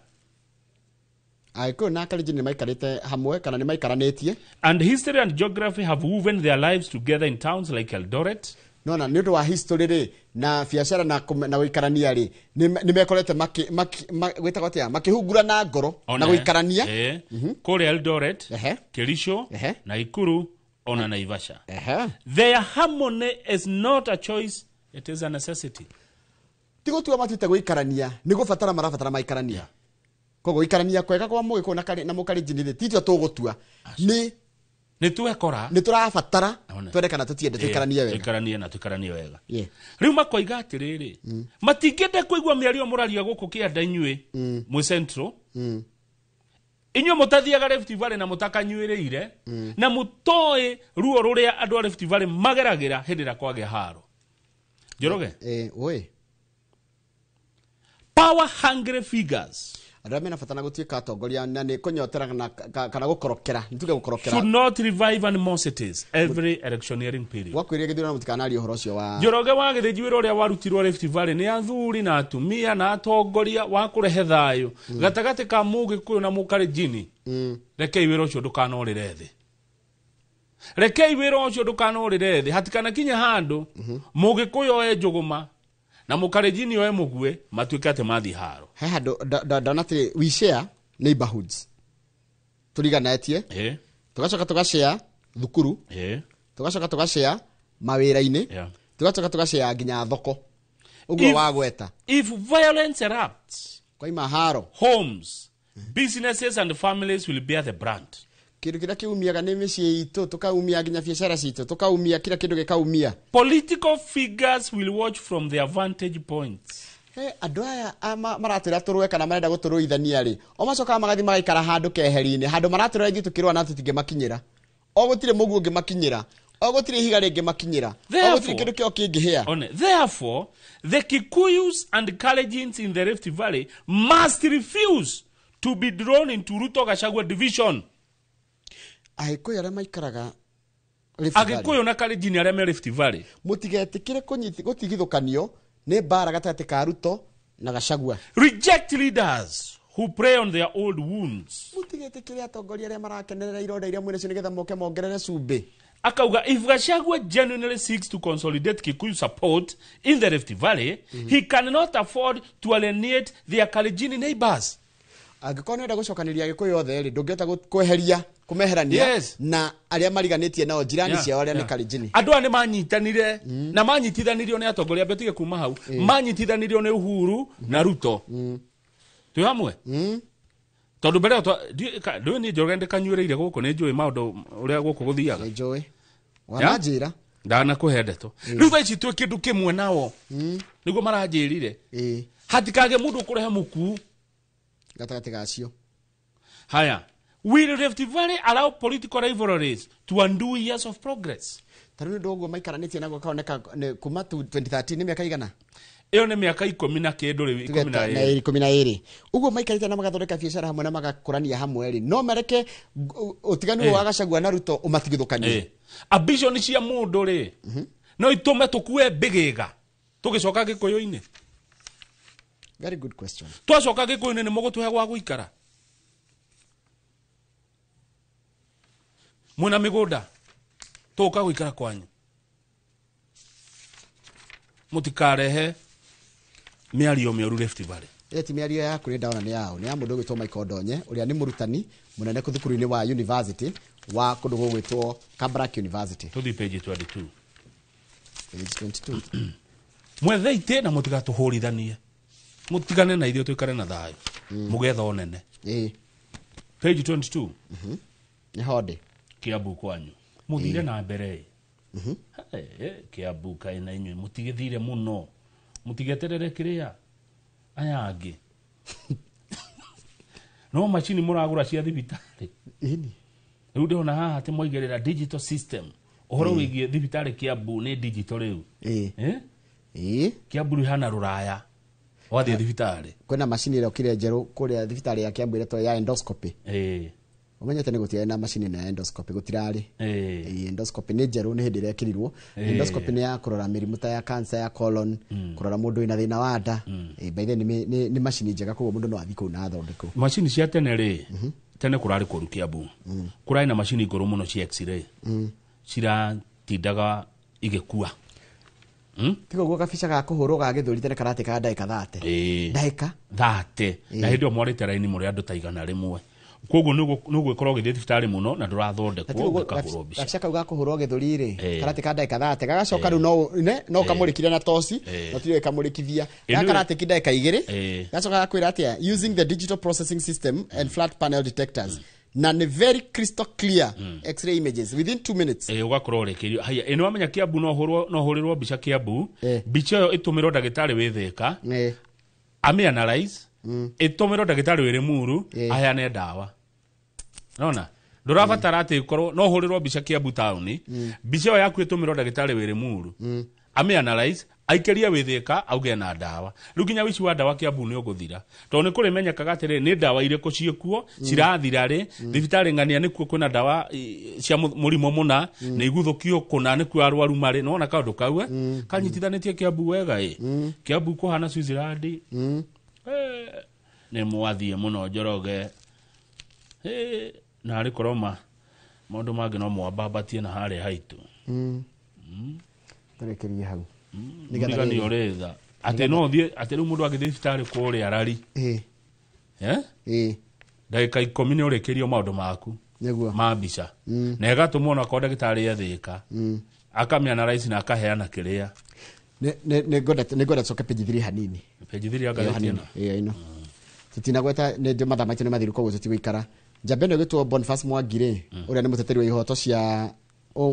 Aiko na Kalenjin ni maikarite hamwe kana ni maikaranĩtie and history and geography have woven their lives together in towns like Eldoret. No na nĩũndũ wa history ri na biacara na gũikarania ri ni mekorete gwĩtagwo atia makĩhungura na ngoro na gũikarania kũrĩa Eldoret Kericho Nakuru ona Naivasha. Their harmony is not a choice, it is a necessity. Tigotua matuite gũikarania ni gũbatara marabatara maikarania kogo ikarania kwega kwa Mũgĩkũyũ na Mũkalenjin ri titwa tũgũtua ni twekora ni turabatara twende kana tutiende tuikaranie wega tuikaranie wega riu makoiga atiriri matingende kuigua miario muraria guku kianda inyui mu central inyo mutathiaga Rift Valley na mutakanyuĩrĩire na mutoi ruo ruria andu a Rift Valley mageragira hindira kwage haro Njoroge oi power hungry figures Ramena fatana gutuika atongoria na ni kunyotera kana gukorokera nituge gukorokera should not revive animosities every electioneering period wakwiria githiro na mutikanaria uhoro cio wa Njoroge wa Githinji uria warutirwo Rift Valley ni athuri na atumia na atongoria wa kurehe thayo gatagati ka Mũgĩkũyũ na Mũkalenjin rekei wira ucio ndukanorire thi rekei wira ucio ndukanorire thi hatikana kinya handu Mũgĩkũyũ oe njuguma na Mũkalenjin oe mũgue matuike ate mathi haro he handu donatire we share neighborhoods turiganetie tugacoka tugashare thukuru tugacoka tugashare mawira-ini tugacoka tugashare nginya thoko uguo wa gweta if violence erupts kwa imaharo homes businesses and families will bear the brunt kindu kira kiumiaga ni micii itu tukaumia nginya biacara citu tukaumia kila kindu gikaumia political figures will watch from their vantage points andu aya maratira turwe kana marenda guturuithania ri o macoka magathi magaikara handu keheri-ini handu maratura ithu tukirwa na tutinge makinyira o gutire mugu ungimakinyira o gutire higa ringi makinyira o gutire kindu kio kingihia therefore the Kikuyus and Kalenjins in the Rift Valley must refuse to be drawn into Ruto Gachagua division. Agikuyu aria maikaraga Agikuyu na Kalenjin aria me Rift Valley mutigetikire gutigithukanio ni bara gatati ka Ruto na Gachagua. Reject leaders who prey on their old wounds. Mutigetikire atongoria aria marakenerera ironda iria mwene cio nigetha moke mongerere cumbi. Akauga if Gachagua genuinely seeks to consolidate Kikuyu support in the Rift Valley, he cannot afford to alienate their Kalenjin neighbors. Angĩkorwo nĩ enda gũcokaniria Gĩkũyũ othe rĩ ndũngĩhota kweheria kumeherania na aria mariganitie nao jirani ciao aria nĩ Kalenjin. Andũ ane manyitanire na manyitithanirio nĩ atongoria betige kuma hau manyitithanirio nĩ Uhuru na Ruto. Tu hamwe tondu mbere ndũ ni Njoroge ndikanyuĩrĩire gũkũ nĩ njũĩ maũndũ ũrĩa gũkũ gũthiaga njũĩ wananjĩra ndana kũhe ndeto rĩu thaa ici twĩ kĩndũ kĩmwe nao nĩguo maranjĩrire hatikage mũndũ kũrehe mũkuu gatagati gacio. Haya Will Rift Valley allow political rivalries to undo years of progress? Taru ndogo maikaranetie nago kaoneka kuma 2013 ni miaka igana. Iyo ni miaka 10 na kindu ri 12. Ugo maikarite na magathondeka biashara hamwe na magakurania hamwe ri. No mareke utiganu wa Gachagua na Ruto umatigithukanie. Ambition cia mundu ri. No itume tukue bigiga. Tugicoka Gikuyu-ini. Very good question. Twacoka Gikuyu-ini ni mugutuhe gwa guikara. Muna migunda. Tuka guikara kwanyu. Mutikarehe miario mioru Rift Valley. Eti miario yaku ni ndaona ni yao. Ni ya mundu gwitwo Michael Donye, uria ni murutani munene kuthukuru-ini wa university wa kundu gwitwo Kabarak University. Tuthi page 22. Page 22. Mwetheite na mutigatuhurithanie. Mutigane na ithio tuikare na thayo. Mugetha onene. Page 22. Ni hode. Kiambu kwanyu. Muthire na mbere. Kiambu kaina inywe mutigithire muno. Mutigeterere kiria. Aya angi. No machini muragura cia thibitari. Ini. Riu ndona haha ati moigerera digital system. Uhoro wigie thibitari Kiambu ni digital riu. Kiambu hana ruraya. Wathi thibitari. Kwena machini ile okire njeru kuria thibitari ya Kiambu iretwo ya endoscopy. Umenyete ni gutia na machine na endoscopy gutirari. Endoscopy ni njeru ni hindi ire kirirwo. Endoscopy ni ya kurora mirimu ta ya cancer ya colon, kurora mundu ina thina wa nda. By the ni machine njega koguo mundu no athi ku na thondeko. Machine cia tene ri. Tene kurari kuru Kiambu. Kurai na machine iguru muno cia x-ray. Cira tindaga igekua. Tigo gwa kabica ga kuhurwo ga githuri tene karate ka ndaika 30. Ndaika 30. Na hindi o mwarite raini muri andu taigana rimwe. Koguo nugo ikorwo githii thibitari muno na ndurathondekwo gakahurwo bica. Gabica kau ga kuhurwo githuri ri karate ka ndaika 30 gagacoka ru no kamurikire na toci no tire kamurikithia karate ki ndaika 2 gacoka gakwira atia using the digital processing system and flat panel detectors. Na ni very crystal clear x-ray images within 2 minutes. Ugakorwo rekerio haya eno amenya Kiambu no hurirwo bica Kiambu bica yo itumirwo ndagitari withika ame analyze itumirwo ndagitari wire muru aya ne dawa nona ndurabatara ati ikorwo no hurirwo bica Kiambu town bica yo yaku itumirwo ndagitari wire muru ame analyze aikeria withika auge na dawa ruginya wici wa dawa Kiambu ni uguthira to ni kuri menyekaga atire ni dawa ireko ciekuo cirathira ri thibitari ngania nikuo kwina dawa cia murimo muna ni iguthukio kuna nikuo arwaru mari nona kaundu kaua kanyitithanitie Kiambu wega Kiambu kuhana Switzerland ni mwathie muno Njoroge na ari koroma maundu mangi no mwambabatie na hare haitu turekerie hau niga ni oretha ate no thie ate ru mundu agithii thibitari kuri arari ndagika 10 ni urekerio maundu maku niguo mabica na igatumwo na konda gitari yathika akamya rais na akaheana kiria ne goda soka page 3 hanini page 3 agathina ino tutinagweta ne ndio mathamaiti ne mathiru koguo tutigwikara Njambeno gitwo Boniface Mwagire uria ni muteteri wa ihoto cia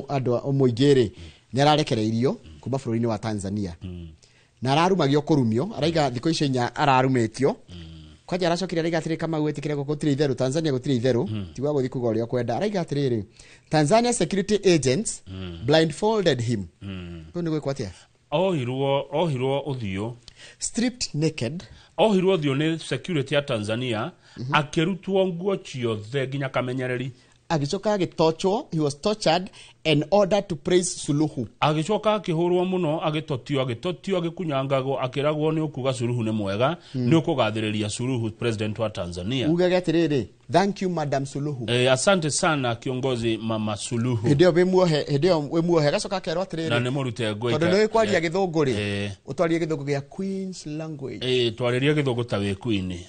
andu omuingiri ni ararekereirio kuma bururi-ini wa Tanzania na ararumagio kurumio araiga thiko icio 4 ararumetio kwaje aracokire araiga atiri kama gwetikire gutire itheru Tanzania gutire itheru tigwa guthi kugoria kwenda araiga atiriri Tanzania security agents blindfolded him ni gwikwa atia ohirwo uthio stripped naked ohirwo uthio ni security ya Tanzania akirutwo nguo ciothe nginya kamenyereri agicoka agitochwo he was tortured in order to praise Suluhu agicoka akihurwo muno agitotio agikunyangagwo akiragwo ni ukuga Suluhu ni mwega ni ukugathiriria Suluhu president wa Tanzania ugage atiriri thank you madam Suluhu asante sana kiongozi mama Suluhu hidio we muohe gacoka akerwo atiriri na ni murute ngoi tondu ni kwaria githunguri utwarie githungu gia Queen's language twariria githungu ta we Queen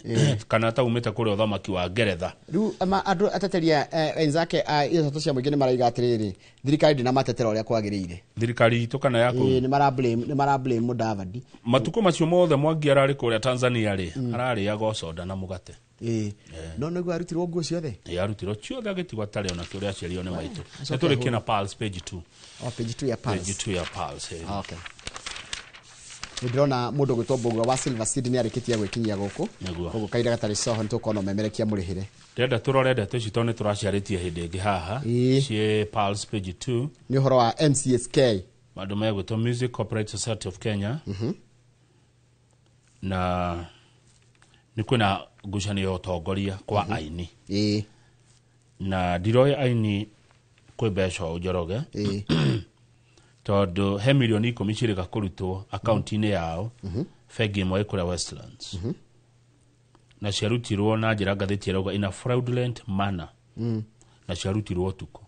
kana ta umete kuri uthamaki wa Ngeretha riu andu ateteria enzake ihoto cia muingĩ ni maraiga atiriri thirikari ndina matetera uria kwagiriire thirikari itu kana yako ni mara blame Mudavadi matuko macio mothe Mwangi arari kuria Tanzania ri arari agocoda na mugate no no gwarutirwo nguo ciothe yarutirwo ciothe agitigwa tari ona kuria aciario ni maitu turi kina Pulse page 2 page 2 ya Pulse page 2 ya Pulse okay ndirona mundu gwitwo Mbugua wa Silver Seed ni arikitia gwikinyia guku koguo kaira gatari soho ntukona memerekia murihire ndenda turore ndeto cito ni turaciaritie hindi ingi haha cie Pulse page 2 ni horo wa MCSK mandu megwitwo Music Corporate Society of Kenya na ni kwina ngucanio utongoria kwa aini na ndiroe aini kwi mbeca Njoroge tondu he milioni 10 cirika kurutwo akaunti-ini yao fegi imwe kuria Westlands na ciarutirwo na njira ngathiti irauga in a fraudulent manner na ciarutirwo utuko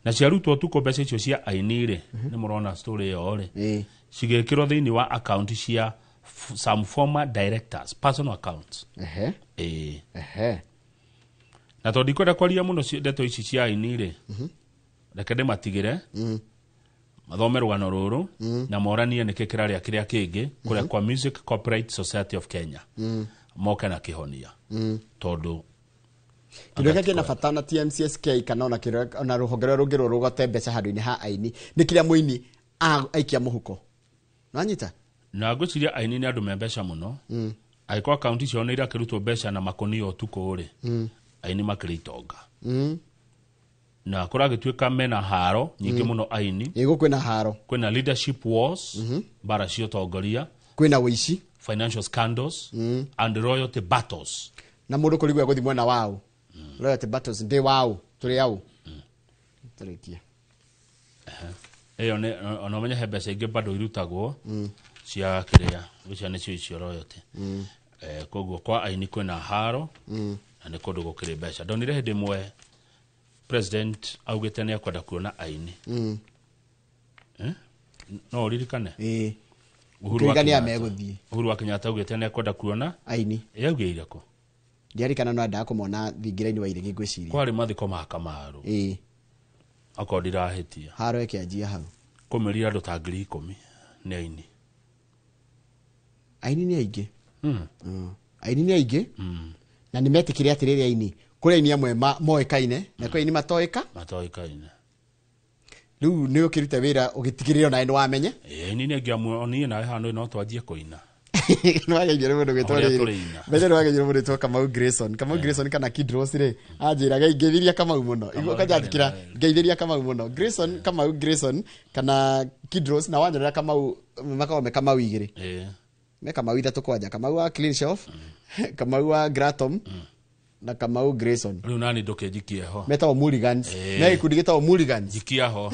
na ciarutwo utuko mbeca icio cia aini-ri ni murona story yo ri cigekirwo thiini wa account cia some former directors personal accounts na tondu ikwenda kwaria muno ndeto ici cia aini-ri reke ndimatigire mathome rugano ruru na moranie niki kiraria kiria kingi kuria kwa Music Corporate Society of Kenya moka na kihonia tondu kidogo kina fatana TMCSK kana ona kiro ona ruhongero rungiro rugote mbeca handu-ini ha aini ni kiria muini aikia muhuko nanyita na ngwiciria aini ni andu me mbeca muno aiko account cio nira kirutwo mbeca na makonio tuko ri aini makiritonga na kuragituika mena haro nyingi muno aini igo kwina haro kwina leadership wars bara cio tongoria kwina wici financial scandals and royalty battles na mundu kurigwa guthi mwena wao royalty battles ndi wao turi yao turikia ne ona menya he mbeca ingi bado irutagwo cia kiria bica ni cio royalty koguo kwa aini kwina haro na ni kundu gukiri mbeca ndonire hindi mwe president augite ni akwenda kuona aini no ririkane Uhuru wa Kenyatta augite ni akwenda kuona aini yaugire ko ndiarikana no nda kumona thingiraini wa irigi ngwiciria kwari mathiko makamaru akodira hitia haro ekianjia hau kumeria andu ta 10,000 ni aini ni aingi aini ni aingi na nimetikire atiriri aini kuri aini amwe moikaine na kuri aini matoikaine riu ni ukirute wira ugitigirira na endo wamenye ni ngiamwe oni na hano no twanjie kuina no agejere mundu gitwari beje no agejere mundu to Kamau Grayson kana Kidros ri anjiraga ingithiria Kamau muno igwo kajathikira ngeithiria Kamau muno Kamau Grayson kana Kidros na wanjira Kamau makao Kamau igiri me Kamau ithatu kwanja Kamau wa Clean Shelf Kamau wa Gratom na Kamau Grayson riu nani ndukejikie ho metao Mulligans na ikundi gitao Mulligans jikia ho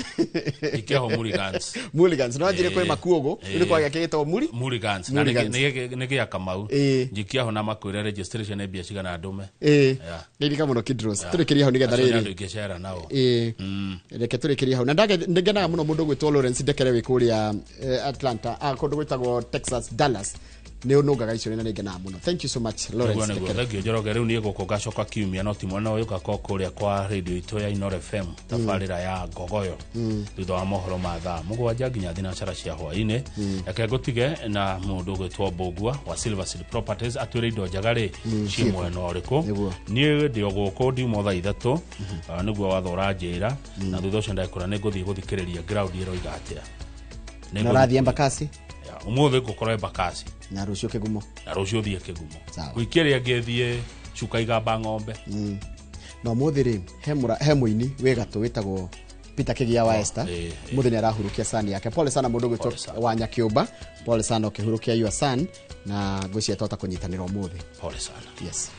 Mulligans no ajire kwa makuogo ile kwa yake gitao Mulligans na nige ya Kamau jikia ho na makwire registration ebia cigana ndume nidi kama no Kidros turekeria ho nigetha riri ndio ingeshara nao reke turekeria ho na ndagena muno mundu gwitwo Lawrence Ndekere wikuria Atlanta kundu gwitagwo Texas Dallas ni unugaga icio na ningena muno. Thank you so much Lawrence. Thank you Njoroge riu ni guko gacoka kiumia no timwana uyu gako kuria kwa radio itu ya Inor FM tafarira ya Gogoyo thutha wa mohoro ma thaa mugwanja nginya thinacara cia hwaini reke ngutige na mundu gwitwo Mbugua wa Silver Seed Properties atwire indo njagari ci mwena uriku ni ndio guko ndi motha ithatu niguo wathora njira na thutha ucio ndaikora ni nguthi guthikiriria ground iro igatia no rathi Embakasi umuthi gukora Embakasi na rucio Kigumo thie Kigumo wikiria ngethie cuka igamba ng'ombe no muthiri he muini wegatu witagwo Peter Kigia wa Esther muthini arahurukia sani yake pole sana mundu gwitwo wa Nyakiumba pole sana ukihurukia your son na ngwiciria tota kunyitanira umuthi pole sana yes